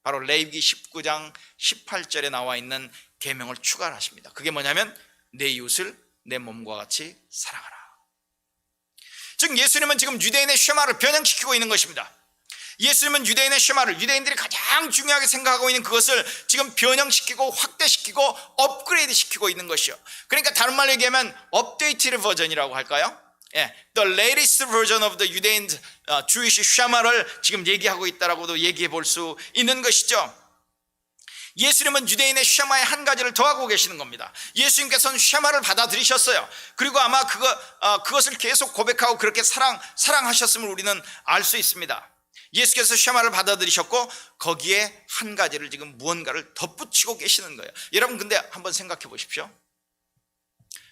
바로 레위기 19장 18절에 나와 있는 계명을 추가를 하십니다. 그게 뭐냐면 내 이웃을 내 몸과 같이 사랑하라. 즉 예수님은 지금 유대인의 쉐마를 변형시키고 있는 것입니다. 예수님은 유대인의 쉐마를, 유대인들이 가장 중요하게 생각하고 있는 그것을 지금 변형시키고 확대시키고 업그레이드 시키고 있는 것이요. 그러니까 다른 말로 얘기하면 업데이티드 버전이라고 할까요? 예, the latest version of the 유대인 Jewish 쉐마를 지금 얘기하고 있다라고도 얘기해 볼 수 있는 것이죠. 예수님은 유대인의 쉐마의 한 가지를 더하고 계시는 겁니다. 예수님께서는 쉐마를 받아들이셨어요. 그리고 아마 그것을 계속 고백하고 그렇게 사랑하셨음을 우리는 알 수 있습니다. 예수께서 쉐마를 받아들이셨고 거기에 한 가지를 지금 무언가를 덧붙이고 계시는 거예요. 여러분 근데 한번 생각해 보십시오.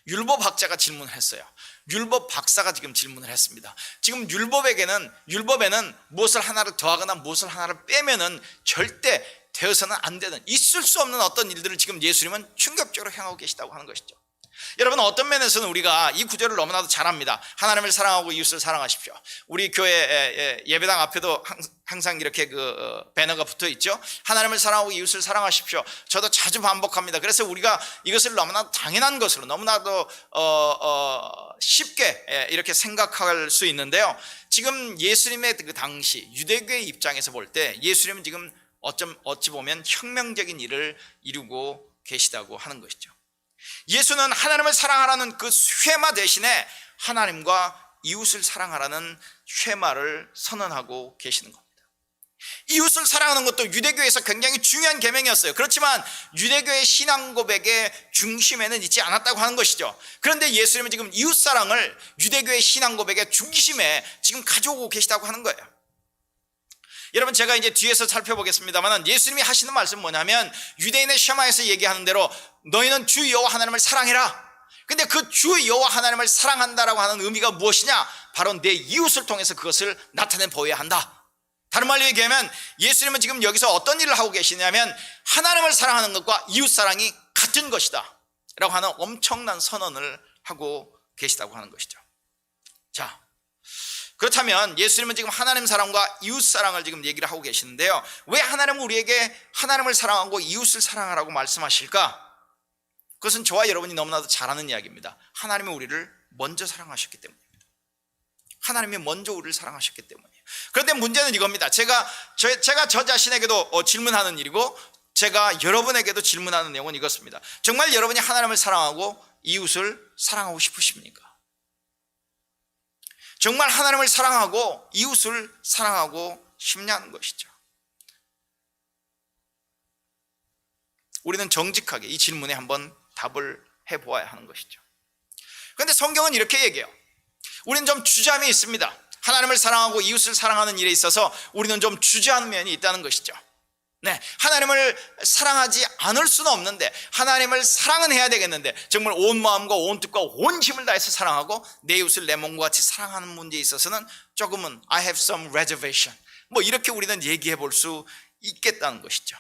율법학자가 질문을 했어요. 율법 박사가 지금 질문을 했습니다. 지금 율법에는 무엇을 하나를 더하거나 무엇을 하나를 빼면은 절대 되어서는 안 되는, 있을 수 없는 어떤 일들을 지금 예수님은 충격적으로 향하고 계시다고 하는 것이죠. 여러분 어떤 면에서는 우리가 이 구절을 너무나도 잘 압니다. 하나님을 사랑하고 이웃을 사랑하십시오. 우리 교회 예배당 앞에도 항상 이렇게 배너가 붙어 있죠. 하나님을 사랑하고 이웃을 사랑하십시오. 저도 자주 반복합니다. 그래서 우리가 이것을 너무나 당연한 것으로 너무나도 쉽게 이렇게 생각할 수 있는데요. 지금 예수님의 그 당시 유대교의 입장에서 볼 때 예수님은 지금 어찌 보면 혁명적인 일을 이루고 계시다고 하는 것이죠. 예수는 하나님을 사랑하라는 그 쉐마 대신에 하나님과 이웃을 사랑하라는 쉐마를 선언하고 계시는 겁니다. 이웃을 사랑하는 것도 유대교에서 굉장히 중요한 계명이었어요. 그렇지만 유대교의 신앙 고백의 중심에는 있지 않았다고 하는 것이죠. 그런데 예수님은 지금 이웃 사랑을 유대교의 신앙 고백의 중심에 지금 가져오고 계시다고 하는 거예요. 여러분 제가 이제 뒤에서 살펴보겠습니다만 예수님이 하시는 말씀은 뭐냐면 유대인의 쉐마에서 얘기하는 대로 너희는 주 여호와 하나님을 사랑해라. 근데 그 주 여호와 하나님을 사랑한다라고 하는 의미가 무엇이냐? 바로 내 이웃을 통해서 그것을 나타내 보여야 한다. 다른 말로 얘기하면 예수님은 지금 여기서 어떤 일을 하고 계시냐면 하나님을 사랑하는 것과 이웃 사랑이 같은 것이다 라고 하는 엄청난 선언을 하고 계시다고 하는 것이죠. 자, 그렇다면 예수님은 지금 하나님 사랑과 이웃 사랑을 지금 얘기를 하고 계시는데요. 왜 하나님은 우리에게 하나님을 사랑하고 이웃을 사랑하라고 말씀하실까? 그것은 저와 여러분이 너무나도 잘 아는 이야기입니다. 하나님이 우리를 먼저 사랑하셨기 때문입니다. 하나님이 먼저 우리를 사랑하셨기 때문이에요. 그런데 문제는 이겁니다. 제가 저 자신에게도 질문하는 일이고 제가 여러분에게도 질문하는 내용은 이것입니다. 정말 여러분이 하나님을 사랑하고 이웃을 사랑하고 싶으십니까? 정말 하나님을 사랑하고 이웃을 사랑하고 싶냐는 것이죠. 우리는 정직하게 이 질문에 한번 답을 해보아야 하는 것이죠. 그런데 성경은 이렇게 얘기해요. 우리는 좀 주저함이 있습니다. 하나님을 사랑하고 이웃을 사랑하는 일에 있어서 우리는 좀 주저하는 면이 있다는 것이죠. 네, 하나님을 사랑하지 않을 수는 없는데 하나님을 사랑은 해야 되겠는데 정말 온 마음과 온 뜻과 온 힘을 다해서 사랑하고 내 이웃을 내 몸과 같이 사랑하는 문제에 있어서는 조금은 I have some reservation 뭐 이렇게 우리는 얘기해 볼 수 있겠다는 것이죠.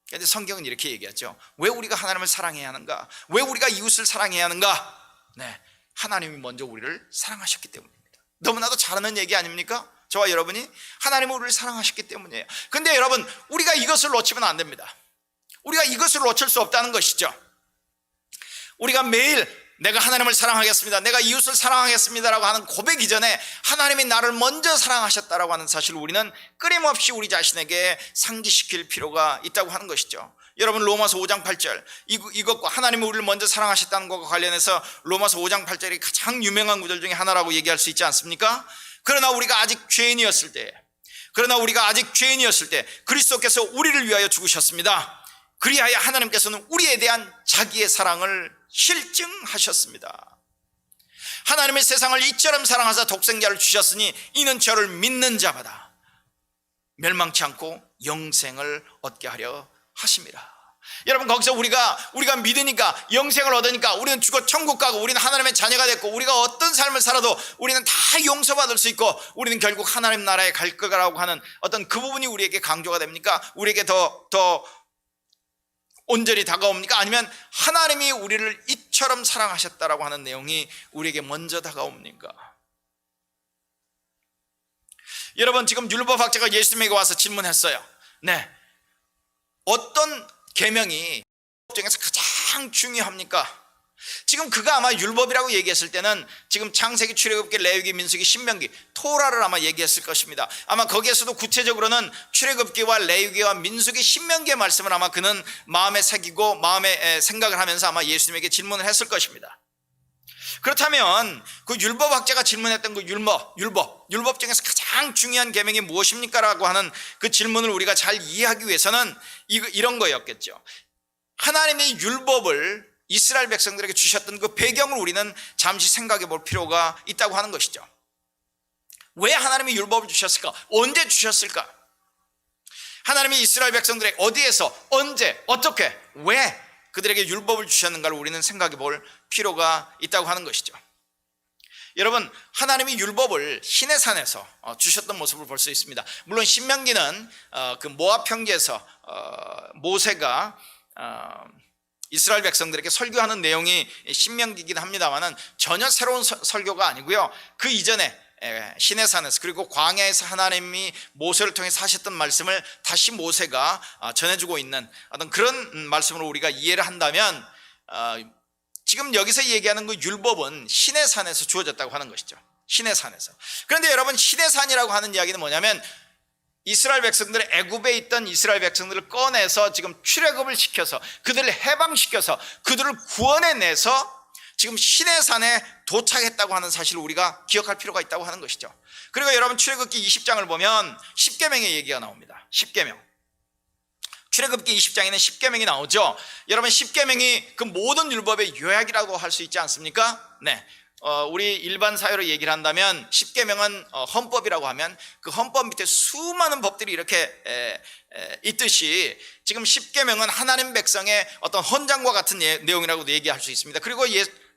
그런데 성경은 이렇게 얘기하죠. 왜 우리가 하나님을 사랑해야 하는가? 왜 우리가 이웃을 사랑해야 하는가? 네, 하나님이 먼저 우리를 사랑하셨기 때문입니다. 너무나도 잘하는 얘기 아닙니까? 저와 여러분이 하나님은 우리를 사랑하셨기 때문이에요. 근데 여러분 우리가 이것을 놓치면 안 됩니다. 우리가 이것을 놓칠 수 없다는 것이죠. 우리가 매일 내가 하나님을 사랑하겠습니다, 내가 이웃을 사랑하겠습니다라고 하는 고백 이전에 하나님이 나를 먼저 사랑하셨다라고 하는 사실을 우리는 끊임없이 우리 자신에게 상기시킬 필요가 있다고 하는 것이죠. 여러분 로마서 5장 8절 이것과 하나님이 우리를 먼저 사랑하셨다는 것과 관련해서 로마서 5장 8절이 가장 유명한 구절 중에 하나라고 얘기할 수 있지 않습니까? 그러나 우리가 아직 죄인이었을 때 그리스도께서 우리를 위하여 죽으셨습니다. 그리하여 하나님께서는 우리에 대한 자기의 사랑을 실증하셨습니다. 하나님의 세상을 이처럼 사랑하사 독생자를 주셨으니 이는 저를 믿는 자마다 멸망치 않고 영생을 얻게 하려 하심이라. 여러분, 거기서 우리가 믿으니까, 영생을 얻으니까 우리는 죽어 천국 가고 우리는 하나님의 자녀가 됐고, 우리가 어떤 삶을 살아도 우리는 다 용서받을 수 있고 우리는 결국 하나님 나라에 갈 거라고 하는 어떤 그 부분이 우리에게 강조가 됩니까? 우리에게 더 온전히 다가옵니까? 아니면 하나님이 우리를 이처럼 사랑하셨다라고 하는 내용이 우리에게 먼저 다가옵니까? 여러분, 지금 율법학자가 예수님에게 와서 질문했어요. 네, 어떤 계명이 율법 중에서 가장 중요합니까? 지금 그가 아마 율법이라고 얘기했을 때는 지금 창세기, 출애굽기, 레위기, 민수기, 신명기, 토라를 아마 얘기했을 것입니다. 아마 거기에서도 구체적으로는 출애굽기와 레위기와 민수기, 신명기의 말씀을 아마 그는 마음에 새기고 마음에 생각을 하면서 아마 예수님에게 질문을 했을 것입니다. 그렇다면 그 율법학자가 질문했던 그 율법 중에서 가장 중요한 계명이 무엇입니까? 라고 하는 그 질문을 우리가 잘 이해하기 위해서는 이런 거였겠죠. 하나님의 율법을 이스라엘 백성들에게 주셨던 그 배경을 우리는 잠시 생각해 볼 필요가 있다고 하는 것이죠. 왜 하나님이 율법을 주셨을까? 언제 주셨을까? 하나님이 이스라엘 백성들에게 어디에서, 언제, 어떻게, 왜 그들에게 율법을 주셨는가를 우리는 생각해 볼 필요가 있다고 하는 것이죠. 여러분, 하나님이 율법을 시내산에서 주셨던 모습을 볼 수 있습니다. 물론 신명기는 그 모압 평지에서 모세가 이스라엘 백성들에게 설교하는 내용이 신명기이긴 합니다만은 전혀 새로운 설교가 아니고요. 그 이전에 시내산에서, 그리고 광야에서 하나님이 모세를 통해 하셨던 말씀을 다시 모세가 전해주고 있는 어떤 그런 말씀으로 우리가 이해를 한다면, 지금 여기서 얘기하는 그 율법은 시내산에서 주어졌다고 하는 것이죠. 시내산에서. 그런데 여러분, 시내산이라고 하는 이야기는 뭐냐면, 이스라엘 백성들의 애굽에 있던 이스라엘 백성들을 꺼내서 지금 출애굽을 시켜서 그들을 해방시켜서 그들을 구원해내서 지금 시내산에 도착했다고 하는 사실을 우리가 기억할 필요가 있다고 하는 것이죠. 그리고 여러분, 출애굽기 20장을 보면 10계명의 얘기가 나옵니다. 10계명. 출애굽기 20장에는 10계명이 나오죠. 여러분, 10계명이 그 모든 율법의 요약이라고 할 수 있지 않습니까? 네. 우리 일반 사회로 얘기를 한다면 10계명은 헌법이라고 하면 그 헌법 밑에 수많은 법들이 이렇게 있듯이 지금 10계명은 하나님 백성의 어떤 헌장과 같은 내용이라고도 얘기할 수 있습니다. 그리고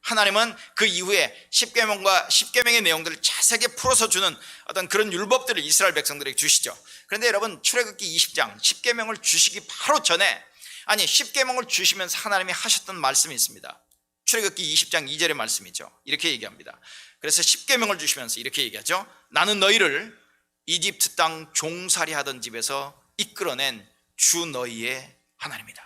하나님은 그 이후에 10계명의 내용들을 자세하게 풀어서 주는 어떤 그런 율법들을 이스라엘 백성들에게 주시죠. 그런데 여러분, 출애굽기 20장 10계명을 주시기 바로 전에, 아니 10계명을 주시면서 하나님이 하셨던 말씀이 있습니다. 출애굽기 20장 2절의 말씀이죠. 이렇게 얘기합니다. 그래서 10계명을 주시면서 이렇게 얘기하죠. 나는 너희를 이집트 땅 종살이 하던 집에서 이끌어낸 주 너희의 하나님이다.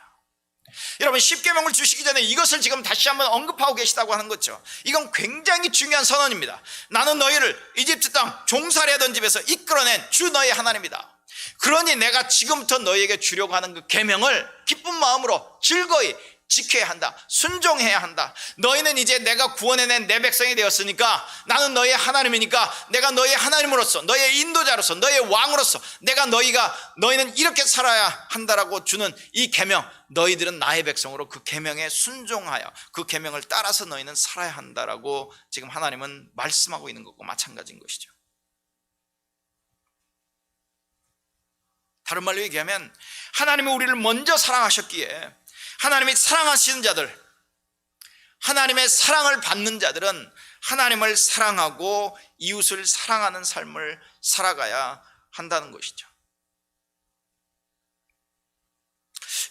여러분, 10계명을 주시기 전에 이것을 지금 다시 한번 언급하고 계시다고 하는 거죠. 이건 굉장히 중요한 선언입니다. 나는 너희를 이집트 땅 종살이 하던 집에서 이끌어낸 주 너희의 하나님이다. 그러니 내가 지금부터 너희에게 주려고 하는 그 계명을 기쁜 마음으로 즐거이 지켜야 한다. 순종해야 한다. 너희는 이제 내가 구원해낸 내 백성이 되었으니까, 나는 너희의 하나님이니까 내가 너희의 하나님으로서, 너희의 인도자로서, 너희의 왕으로서 너희는 이렇게 살아야 한다라고 주는 이 계명, 너희들은 나의 백성으로 그 계명에 순종하여 그 계명을 따라서 너희는 살아야 한다라고 지금 하나님은 말씀하고 있는 것과 마찬가지인 것이죠. 다른 말로 얘기하면, 하나님이 우리를 먼저 사랑하셨기에 하나님이 사랑하시는 자들, 하나님의 사랑을 받는 자들은 하나님을 사랑하고 이웃을 사랑하는 삶을 살아가야 한다는 것이죠.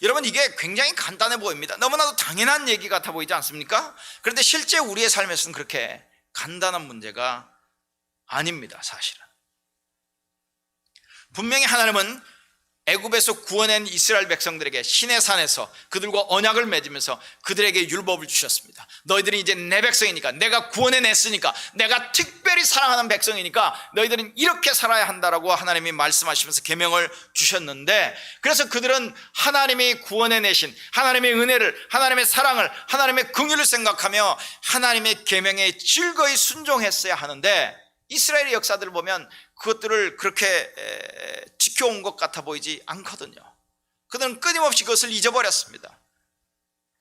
여러분, 이게 굉장히 간단해 보입니다. 너무나도 당연한 얘기 같아 보이지 않습니까? 그런데 실제 우리의 삶에서는 그렇게 간단한 문제가 아닙니다. 사실은 분명히 하나님은 애굽에서 구원한 이스라엘 백성들에게 시내산에서 그들과 언약을 맺으면서 그들에게 율법을 주셨습니다. 너희들은 이제 내 백성이니까, 내가 구원해냈으니까, 내가 특별히 사랑하는 백성이니까 너희들은 이렇게 살아야 한다라고 하나님이 말씀하시면서 계명을 주셨는데, 그래서 그들은 하나님이 구원해내신 하나님의 은혜를, 하나님의 사랑을, 하나님의 긍휼을 생각하며 하나님의 계명에 즐거이 순종했어야 하는데, 이스라엘의 역사들을 보면 그것들을 그렇게 지켜온 것 같아 보이지 않거든요. 그들은 끊임없이 그것을 잊어버렸습니다.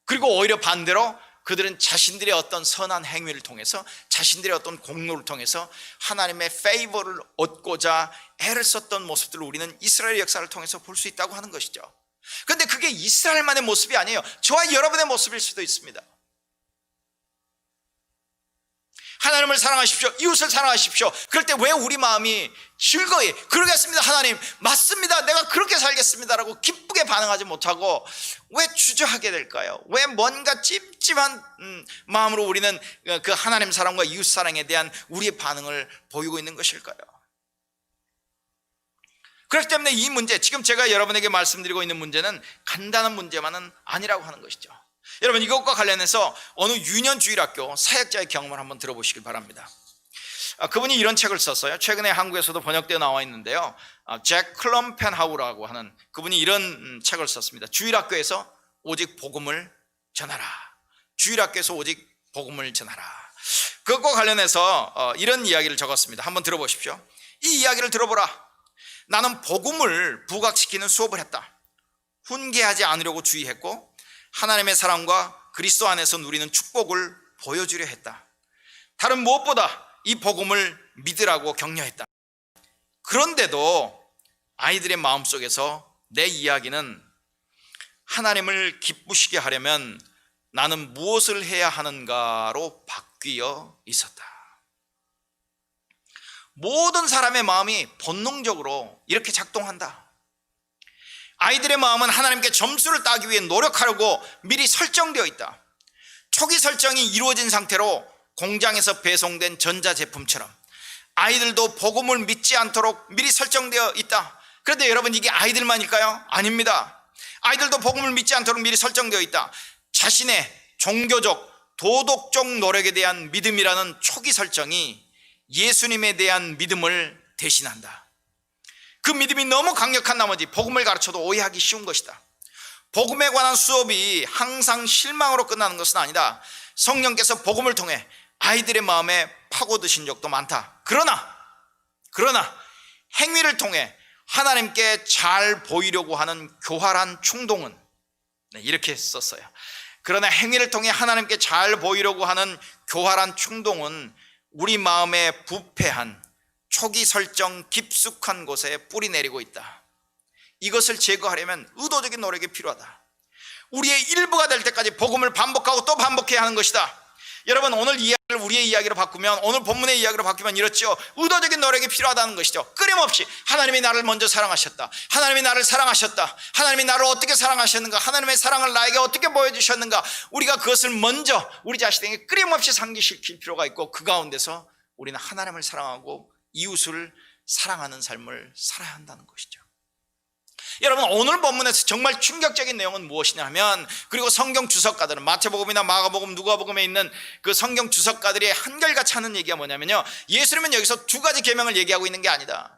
그리고 오히려 반대로 그들은 자신들의 어떤 선한 행위를 통해서, 자신들의 어떤 공로를 통해서 하나님의 페이버를 얻고자 애를 썼던 모습들을 우리는 이스라엘 역사를 통해서 볼 수 있다고 하는 것이죠. 그런데 그게 이스라엘만의 모습이 아니에요. 저와 여러분의 모습일 수도 있습니다. 하나님을 사랑하십시오, 이웃을 사랑하십시오. 그럴 때 왜 우리 마음이 즐거이 그러겠습니다, 하나님 맞습니다, 내가 그렇게 살겠습니다라고 기쁘게 반응하지 못하고 왜 주저하게 될까요? 왜 뭔가 찝찝한 마음으로 우리는 그 하나님 사랑과 이웃 사랑에 대한 우리의 반응을 보이고 있는 것일까요? 그렇기 때문에 이 문제, 지금 제가 여러분에게 말씀드리고 있는 문제는 간단한 문제만은 아니라고 하는 것이죠. 여러분, 이것과 관련해서 어느 유년주일학교 사역자의 경험을 한번 들어보시길 바랍니다. 그분이 이런 책을 썼어요. 최근에 한국에서도 번역되어 나와 있는데요. 잭 클럼펜하우라고 하는 그분이 이런 책을 썼습니다. 주일학교에서 오직 복음을 전하라. 주일학교에서 오직 복음을 전하라. 그것과 관련해서 이런 이야기를 적었습니다. 한번 들어보십시오. 이 이야기를 들어보라. 나는 복음을 부각시키는 수업을 했다. 훈계하지 않으려고 주의했고 하나님의 사랑과 그리스도 안에서 누리는 축복을 보여주려 했다. 다른 무엇보다 이 복음을 믿으라고 격려했다. 그런데도 아이들의 마음속에서 내 이야기는 하나님을 기쁘시게 하려면 나는 무엇을 해야 하는가로 바뀌어 있었다. 모든 사람의 마음이 본능적으로 이렇게 작동한다. 아이들의 마음은 하나님께 점수를 따기 위해 노력하려고 미리 설정되어 있다. 초기 설정이 이루어진 상태로 공장에서 배송된 전자제품처럼 아이들도 복음을 믿지 않도록 미리 설정되어 있다. 그런데 여러분, 이게 아이들만일까요? 아닙니다. 아이들도 복음을 믿지 않도록 미리 설정되어 있다. 자신의 종교적, 도덕적 노력에 대한 믿음이라는 초기 설정이 예수님에 대한 믿음을 대신한다. 그 믿음이 너무 강력한 나머지 복음을 가르쳐도 오해하기 쉬운 것이다. 복음에 관한 수업이 항상 실망으로 끝나는 것은 아니다. 성령께서 복음을 통해 아이들의 마음에 파고드신 적도 많다. 그러나 행위를 통해 하나님께 잘 보이려고 하는 교활한 충동은, 이렇게 썼어요. 그러나 행위를 통해 하나님께 잘 보이려고 하는 교활한 충동은 우리 마음에 부패한 초기 설정 깊숙한 곳에 뿌리 내리고 있다. 이것을 제거하려면 의도적인 노력이 필요하다. 우리의 일부가 될 때까지 복음을 반복하고 또 반복해야 하는 것이다. 여러분, 오늘 이야기를 우리의 이야기로 바꾸면, 오늘 본문의 이야기로 바꾸면 이렇죠. 의도적인 노력이 필요하다는 것이죠. 끊임없이 하나님이 나를 먼저 사랑하셨다, 하나님이 나를 사랑하셨다, 하나님이 나를 어떻게 사랑하셨는가, 하나님의 사랑을 나에게 어떻게 보여주셨는가, 우리가 그것을 먼저 우리 자신에게 끊임없이 상기시킬 필요가 있고, 그 가운데서 우리는 하나님을 사랑하고 이웃을 사랑하는 삶을 살아야 한다는 것이죠. 여러분, 오늘 본문에서 정말 충격적인 내용은 무엇이냐 하면, 그리고 성경 주석가들은 마태복음이나 마가복음, 누가복음에 있는 그 성경 주석가들이 한결같이 하는 얘기가 뭐냐면요, 예수님은 여기서 두 가지 계명을 얘기하고 있는 게 아니다.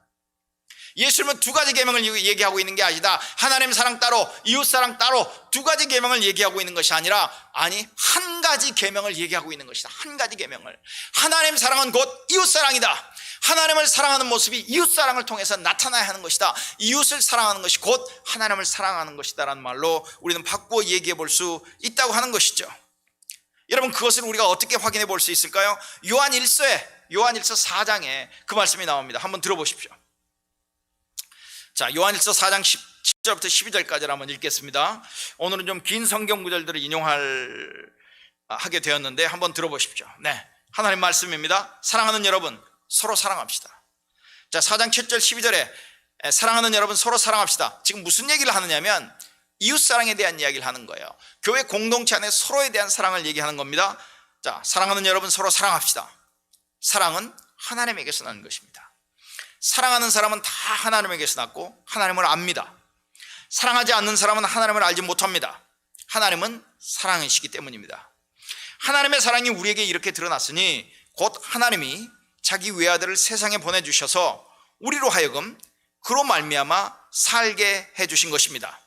예수님은 두 가지 계명을 얘기하고 있는 게 아니다. 하나님 사랑 따로, 이웃 사랑 따로 두 가지 계명을 얘기하고 있는 것이 아니라, 한 가지 계명을 얘기하고 있는 것이다. 한 가지 계명을. 하나님 사랑은 곧 이웃 사랑이다. 하나님을 사랑하는 모습이 이웃 사랑을 통해서 나타나야 하는 것이다. 이웃을 사랑하는 것이 곧 하나님을 사랑하는 것이다 라는 말로 우리는 바꾸어 얘기해 볼 수 있다고 하는 것이죠. 여러분, 그것을 우리가 어떻게 확인해 볼 수 있을까요? 요한 1서 4장에 그 말씀이 나옵니다. 한번 들어보십시오. 자, 요한일서 4장 10절부터 12절까지를 한번 읽겠습니다. 오늘은 좀 긴 성경 구절들을 하게 되었는데 한번 들어보십시오. 네, 하나님 말씀입니다. 사랑하는 여러분, 서로 사랑합시다. 자, 4장 7절 12절에 사랑하는 여러분, 서로 사랑합시다. 지금 무슨 얘기를 하느냐면 이웃사랑에 대한 이야기를 하는 거예요. 교회 공동체 안에 서로에 대한 사랑을 얘기하는 겁니다. 자, 사랑하는 여러분, 서로 사랑합시다. 사랑은 하나님에게서 나는 것입니다. 사랑하는 사람은 다 하나님에게서 났고 하나님을 압니다. 사랑하지 않는 사람은 하나님을 알지 못합니다. 하나님은 사랑이시기 때문입니다. 하나님의 사랑이 우리에게 이렇게 드러났으니 곧 하나님이 자기 외아들을 세상에 보내주셔서 우리로 하여금 그로 말미암아 살게 해주신 것입니다.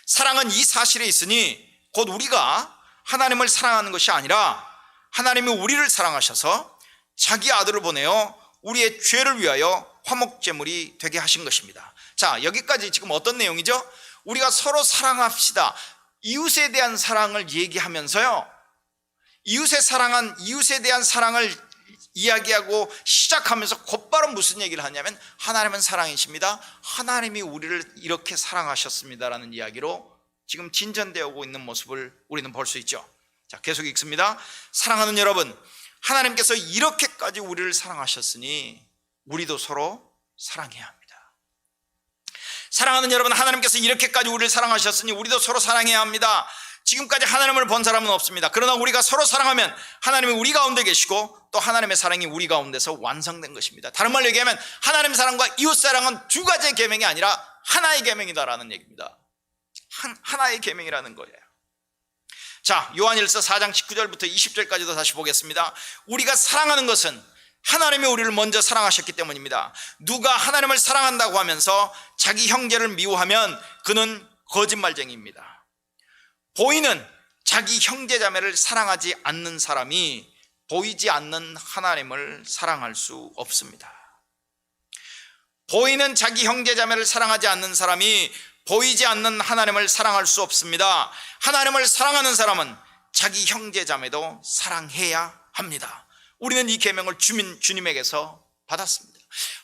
사랑은 이 사실에 있으니 곧 우리가 하나님을 사랑하는 것이 아니라 하나님이 우리를 사랑하셔서 자기 아들을 보내어 우리의 죄를 위하여 화목제물이 되게 하신 것입니다. 자, 여기까지 지금 어떤 내용이죠? 우리가 서로 사랑합시다, 이웃에 대한 사랑을 얘기하면서요, 이웃에 대한 사랑을 이야기하고 시작하면서 곧바로 무슨 얘기를 하냐면 하나님은 사랑이십니다. 하나님이 우리를 이렇게 사랑하셨습니다라는 이야기로 지금 진전되어 오고 있는 모습을 우리는 볼 수 있죠. 자, 계속 읽습니다. 사랑하는 여러분, 하나님께서 이렇게까지 우리를 사랑하셨으니 우리도 서로 사랑해야 합니다. 사랑하는 여러분, 하나님께서 이렇게까지 우리를 사랑하셨으니 우리도 서로 사랑해야 합니다. 지금까지 하나님을 본 사람은 없습니다. 그러나 우리가 서로 사랑하면 하나님이 우리 가운데 계시고 또 하나님의 사랑이 우리 가운데서 완성된 것입니다. 다른 말로 얘기하면 하나님의 사랑과 이웃 사랑은 두 가지의 계명이 아니라 하나의 계명이다라는 얘기입니다. 하나의 계명이라는 거예요. 자, 요한일서 4장 19절부터 20절까지도 다시 보겠습니다. 우리가 사랑하는 것은 하나님이 우리를 먼저 사랑하셨기 때문입니다. 누가 하나님을 사랑한다고 하면서 자기 형제를 미워하면 그는 거짓말쟁이입니다. 보이는 자기 형제 자매를 사랑하지 않는 사람이 보이지 않는 하나님을 사랑할 수 없습니다. 보이는 자기 형제 자매를 사랑하지 않는 사람이 보이지 않는 하나님을 사랑할 수 없습니다. 하나님을 사랑하는 사람은 자기 형제 자매도 사랑해야 합니다. 우리는 이 계명을 주님에게서 받았습니다.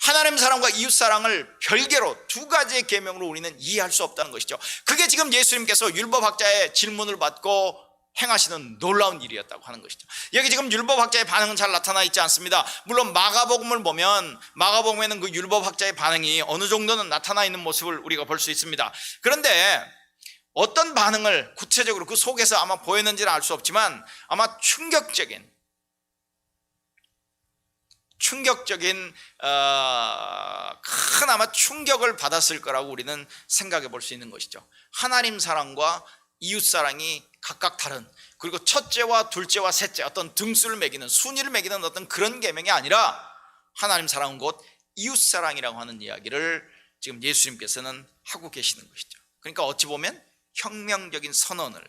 하나님 사랑과 이웃 사랑을 별개로 두 가지의 계명으로 우리는 이해할 수 없다는 것이죠. 그게 지금 예수님께서 율법학자의 질문을 받고 행하시는 놀라운 일이었다고 하는 것이죠. 여기 지금 율법학자의 반응은 잘 나타나 있지 않습니다. 물론 마가복음을 보면 마가복음에는 그 율법학자의 반응이 어느 정도는 나타나 있는 모습을 우리가 볼 수 있습니다. 그런데 어떤 반응을 구체적으로 그 속에서 아마 보였는지는 알 수 없지만 아마 충격적인 큰 아마 충격을 받았을 거라고 우리는 생각해 볼 수 있는 것이죠. 하나님 사랑과 이웃 사랑이 각각 다른, 그리고 첫째와 둘째와 셋째 어떤 등수를 매기는, 순위를 매기는 어떤 그런 계명이 아니라 하나님 사랑은 곧 이웃 사랑이라고 하는 이야기를 지금 예수님께서는 하고 계시는 것이죠. 그러니까 어찌 보면 혁명적인 선언을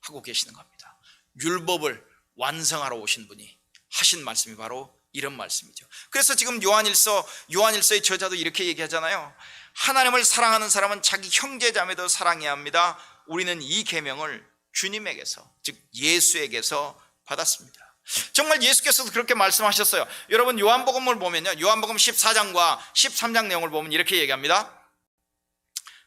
하고 계시는 겁니다. 율법을 완성하러 오신 분이 하신 말씀이 바로 이런 말씀이죠. 그래서 지금 요한일서의 저자도 이렇게 얘기하잖아요. 하나님을 사랑하는 사람은 자기 형제 자매도 사랑해야 합니다. 우리는 이 계명을 주님에게서, 즉 예수에게서 받았습니다. 정말 예수께서도 그렇게 말씀하셨어요. 여러분 요한복음을 보면요, 요한복음 14장과 13장 내용을 보면 이렇게 얘기합니다.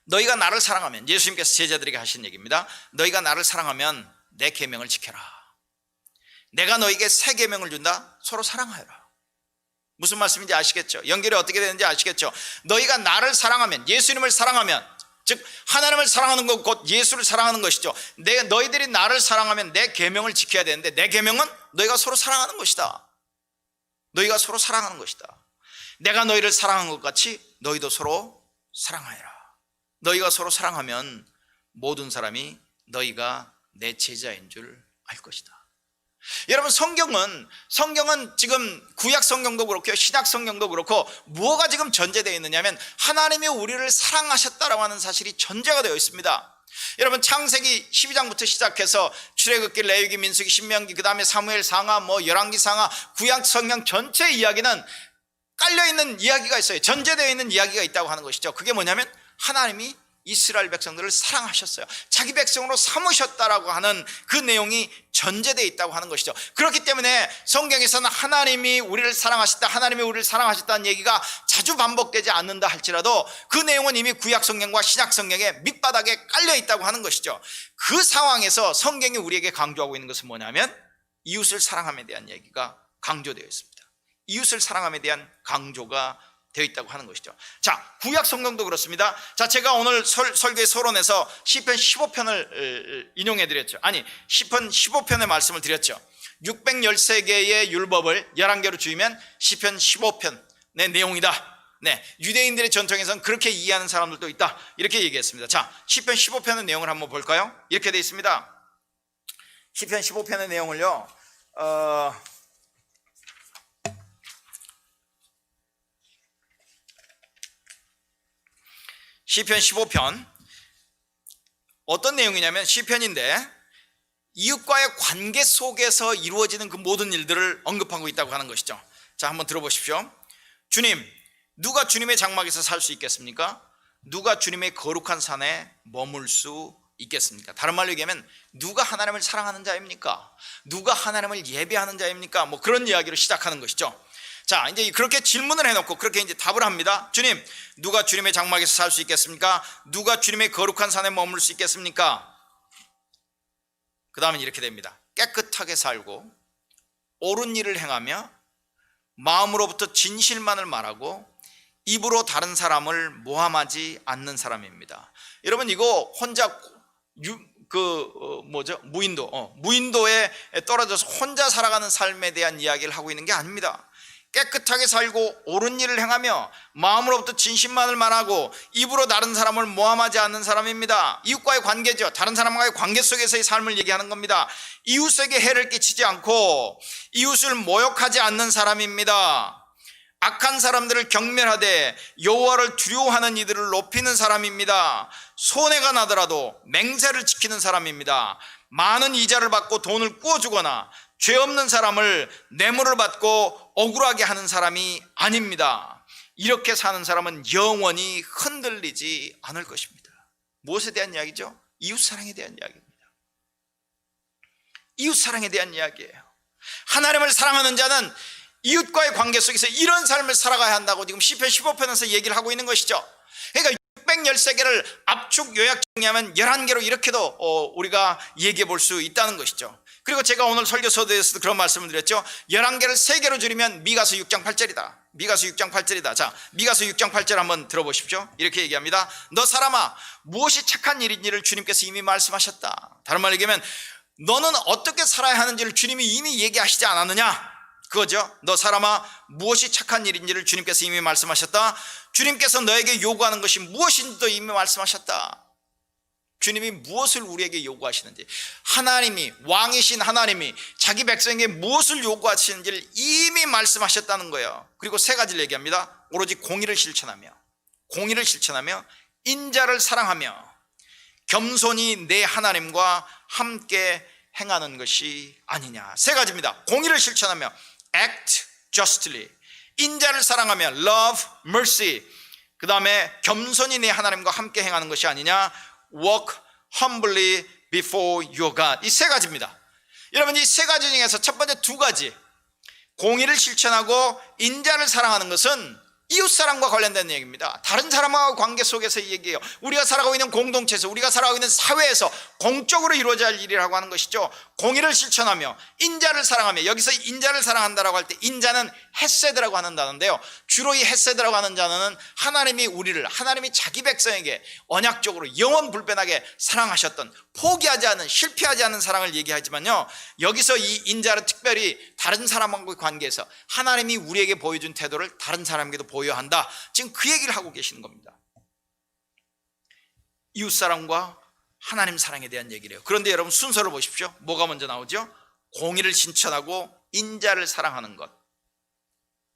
너희가 나를 사랑하면, 예수님께서 제자들에게 하신 얘기입니다. 너희가 나를 사랑하면 내 계명을 지켜라. 내가 너에게 새 계명을 준다. 서로 사랑하여라. 무슨 말씀인지 아시겠죠? 연결이 어떻게 되는지 아시겠죠? 너희가 나를 사랑하면, 예수님을 사랑하면, 즉 하나님을 사랑하는 것, 곧 예수를 사랑하는 것이죠. 너희들이 나를 사랑하면 내 계명을 지켜야 되는데, 내 계명은 너희가 서로 사랑하는 것이다. 너희가 서로 사랑하는 것이다. 내가 너희를 사랑한 것 같이 너희도 서로 사랑하여라. 너희가 서로 사랑하면 모든 사람이 너희가 내 제자인 줄 알 것이다. 여러분 성경은 지금 구약 성경도 그렇고 신약 성경도 그렇고 무엇가 지금 전제되어 있느냐면 하나님이 우리를 사랑하셨다라고 하는 사실이 전제가 되어 있습니다. 여러분 창세기 12장부터 시작해서 출애굽기, 레위기, 민수기, 신명기, 그 다음에 사무엘 상하, 열왕기 상하, 구약 성경 전체 이야기는 깔려있는 이야기가 있어요. 전제되어 있는 이야기가 있다고 하는 것이죠. 그게 뭐냐면 하나님이 이스라엘 백성들을 사랑하셨어요. 자기 백성으로 삼으셨다라고 하는 그 내용이 전제되어 있다고 하는 것이죠. 그렇기 때문에 성경에서는 하나님이 우리를 사랑하셨다, 하나님이 우리를 사랑하셨다는 얘기가 자주 반복되지 않는다 할지라도 그 내용은 이미 구약 성경과 신약 성경에 밑바닥에 깔려 있다고 하는 것이죠. 그 상황에서 성경이 우리에게 강조하고 있는 것은 뭐냐면 이웃을 사랑함에 대한 얘기가 강조되어 있습니다. 이웃을 사랑함에 대한 강조가 되어 있다고 하는 것이죠. 자, 구약 성경도 그렇습니다. 자, 제가 오늘 설교의 서론에서 시편 15편을 인용해 드렸죠. 아니, 시편 15편의 말씀을 드렸죠. 613개의 율법을 11개로 줄이면 시편 15편의 내용이다. 네, 유대인들의 전통에서는 그렇게 이해하는 사람들도 있다. 이렇게 얘기했습니다. 자, 시편 15편의 내용을 한번 볼까요? 이렇게 되어 있습니다. 시편 15편의 내용을요, 시편 15편 어떤 내용이냐면 시편인데 이웃과의 관계 속에서 이루어지는 그 모든 일들을 언급하고 있다고 하는 것이죠. 자, 한번 들어보십시오. 주님, 누가 주님의 장막에서 살 수 있겠습니까? 누가 주님의 거룩한 산에 머물 수 있겠습니까? 다른 말로 얘기하면 누가 하나님을 사랑하는 자입니까? 누가 하나님을 예배하는 자입니까? 뭐 그런 이야기로 시작하는 것이죠. 자, 이제 그렇게 질문을 해놓고 그렇게 이제 답을 합니다. 주님, 누가 주님의 장막에서 살 수 있겠습니까? 누가 주님의 거룩한 산에 머물 수 있겠습니까? 그 다음에 이렇게 됩니다. 깨끗하게 살고 옳은 일을 행하며 마음으로부터 진실만을 말하고 입으로 다른 사람을 모함하지 않는 사람입니다. 여러분, 이거 혼자 무인도에 떨어져서 혼자 살아가는 삶에 대한 이야기를 하고 있는 게 아닙니다. 깨끗하게 살고 옳은 일을 행하며 마음으로부터 진실만을 말하고 입으로 다른 사람을 모함하지 않는 사람입니다. 이웃과의 관계죠. 다른 사람과의 관계 속에서의 삶을 얘기하는 겁니다. 이웃에게 해를 끼치지 않고 이웃을 모욕하지 않는 사람입니다. 악한 사람들을 경멸하되 여호와를 두려워하는 이들을 높이는 사람입니다. 손해가 나더라도 맹세를 지키는 사람입니다. 많은 이자를 받고 돈을 꾸어주거나 죄 없는 사람을 뇌물을 받고 억울하게 하는 사람이 아닙니다. 이렇게 사는 사람은 영원히 흔들리지 않을 것입니다. 무엇에 대한 이야기죠? 이웃사랑에 대한 이야기입니다. 이웃사랑에 대한 이야기예요. 하나님을 사랑하는 자는 이웃과의 관계 속에서 이런 삶을 살아가야 한다고 지금 시편 15편에서 얘기를 하고 있는 것이죠. 그러니까 613개를 압축 요약 정리하면 11개로 이렇게도 우리가 얘기해 볼 수 있다는 것이죠. 그리고 제가 오늘 설교서도에서도 그런 말씀을 드렸죠. 11개를 3개로 줄이면 미가서 6장 8절이다. 미가서 6장 8절이다. 자, 미가서 6장 8절 한번 들어보십시오. 이렇게 얘기합니다. 너 사람아, 무엇이 착한 일인지를 주님께서 이미 말씀하셨다. 다른 말로 얘기하면 너는 어떻게 살아야 하는지를 주님이 이미 얘기하시지 않았느냐, 그거죠. 너 사람아, 무엇이 착한 일인지를 주님께서 이미 말씀하셨다. 주님께서 너에게 요구하는 것이 무엇인지도 이미 말씀하셨다. 주님이 무엇을 우리에게 요구하시는지, 하나님이, 왕이신 하나님이 자기 백성에게 무엇을 요구하시는지를 이미 말씀하셨다는 거예요. 그리고 3가지를 얘기합니다. 오로지 공의를 실천하며 인자를 사랑하며 겸손히 내 하나님과 함께 행하는 것이 아니냐. 3가지입니다. 공의를 실천하며 act justly, 인자를 사랑하며 love mercy, 그 다음에 겸손히 내 하나님과 함께 행하는 것이 아니냐, walk humbly before your God. 이 3가지입니다. 여러분, 이 3가지 중에서 첫 번째 2가지, 공의를 실천하고 인자를 사랑하는 것은 이웃사랑과 관련된 얘기입니다. 다른 사람과의 관계 속에서 얘기해요. 우리가 살아가고 있는 공동체에서, 우리가 살아가고 있는 사회에서 공적으로 이루어져야 할 일이라고 하는 것이죠. 공의를 실천하며 인자를 사랑하며, 여기서 인자를 사랑한다라고 할 때 인자는 헤세드라고 하는 단어인데요, 주로 이 헤세드라고 하는 단어는 하나님이 자기 백성에게 언약적으로 영원불변하게 사랑하셨던, 포기하지 않은, 실패하지 않는 사랑을 얘기하지만요, 여기서 이 인자는 특별히 다른 사람과의 관계에서 하나님이 우리에게 보여준 태도를 다른 사람에게도 보여야 한다. 지금 그 얘기를 하고 계시는 겁니다. 이웃사랑과 하나님 사랑에 대한 얘기를 해요. 그런데 여러분, 순서를 보십시오. 뭐가 먼저 나오죠? 공의를 실천하고 인자를 사랑하는 것,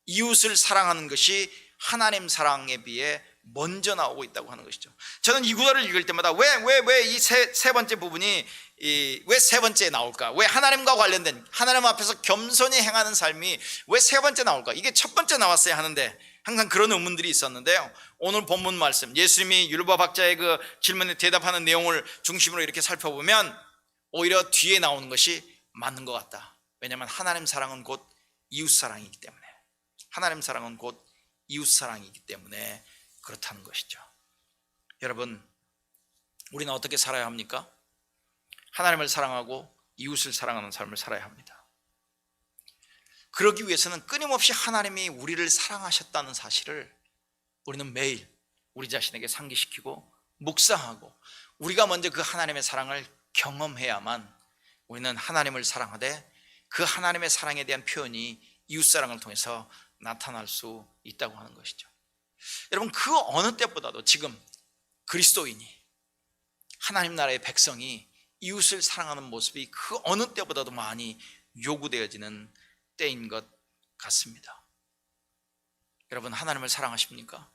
이웃을 사랑하는 것이 하나님 사랑에 비해 먼저 나오고 있다고 하는 것이죠. 저는 이 구절을 읽을 때마다 왜 이 세 번째 부분이 왜 3번째에 나올까? 왜 하나님과 관련된, 하나님 앞에서 겸손히 행하는 삶이 왜 3번째 나올까? 이게 첫 번째 나왔어야 하는데 항상 그런 의문들이 있었는데요, 오늘 본문 말씀, 예수님이 율법학자의 그 질문에 대답하는 내용을 중심으로 이렇게 살펴보면 오히려 뒤에 나오는 것이 맞는 것 같다. 왜냐하면 하나님 사랑은 곧 이웃사랑이기 때문에, 하나님 사랑은 곧 이웃사랑이기 때문에 그렇다는 것이죠. 여러분, 우리는 어떻게 살아야 합니까? 하나님을 사랑하고 이웃을 사랑하는 삶을 살아야 합니다. 그러기 위해서는 끊임없이 하나님이 우리를 사랑하셨다는 사실을 우리는 매일 우리 자신에게 상기시키고 묵상하고, 우리가 먼저 그 하나님의 사랑을 경험해야만 우리는 하나님을 사랑하되 그 하나님의 사랑에 대한 표현이 이웃사랑을 통해서 나타날 수 있다고 하는 것이죠. 여러분, 그 어느 때보다도 지금 그리스도인이, 하나님 나라의 백성이 이웃을 사랑하는 모습이 그 어느 때보다도 많이 요구되어지는 때인 것 같습니다. 여러분, 하나님을 사랑하십니까?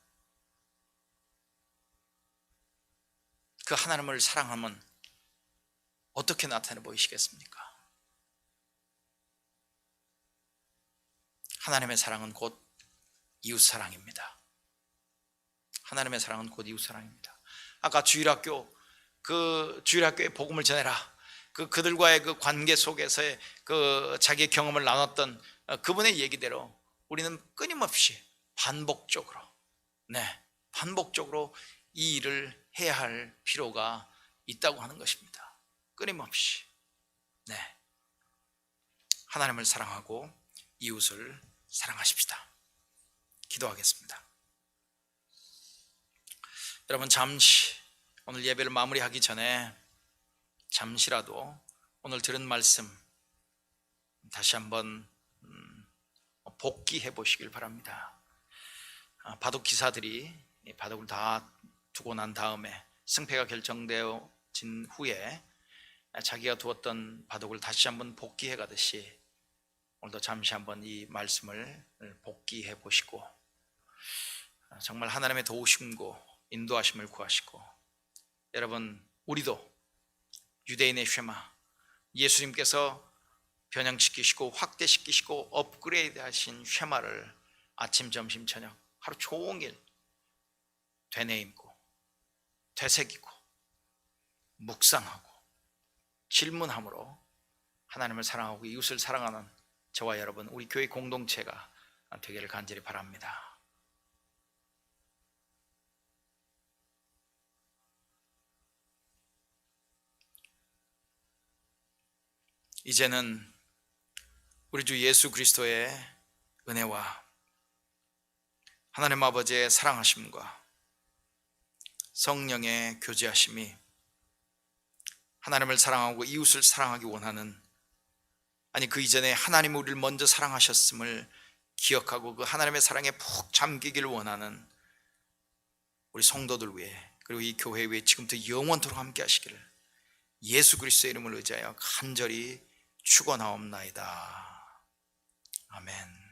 그 하나님을 사랑하면 어떻게 나타내 보이시겠습니까? 하나님의 사랑은 곧 이웃사랑입니다. 하나님의 사랑은 곧 이웃사랑입니다. 아까 주일학교 그 주일학교에 복음을 전해라. 그들과의 그 관계 속에서의 그 자기의 경험을 나눴던 그분의 얘기대로 우리는 끊임없이 반복적으로 이 일을 해야 할 필요가 있다고 하는 것입니다. 끊임없이 하나님을 사랑하고 이웃을 사랑하십시다. 기도하겠습니다. 여러분, 잠시 오늘 예배를 마무리하기 전에 잠시라도 오늘 들은 말씀 다시 한번 복기해 보시길 바랍니다. 바둑 기사들이 바둑을 다 두고 난 다음에 승패가 결정되어진 후에 자기가 두었던 바둑을 다시 한번 복기해 가듯이 오늘도 잠시 한번 이 말씀을 복기해 보시고 정말 하나님의 도우심고 인도하심을 구하시고, 여러분, 우리도 유대인의 쉐마, 예수님께서 변형시키시고 확대시키시고 업그레이드 하신 쉐마를 아침, 점심, 저녁 하루 종일 되뇌임고 되새기고 묵상하고 질문함으로 하나님을 사랑하고 이웃을 사랑하는 저와 여러분, 우리 교회 공동체가 되기를 간절히 바랍니다. 이제는 우리 주 예수 그리스도의 은혜와 하나님 아버지의 사랑하심과 성령의 교제하심이 하나님을 사랑하고 이웃을 사랑하기 원하는, 아니 그 이전에 하나님이 우리를 먼저 사랑하셨음을 기억하고 그 하나님의 사랑에 푹 잠기기를 원하는 우리 성도들 위해, 그리고 이 교회 위에 지금부터 영원토록 함께 하시기를 예수 그리스도의 이름을 의지하여 간절히 축원하옵나이다. 아멘.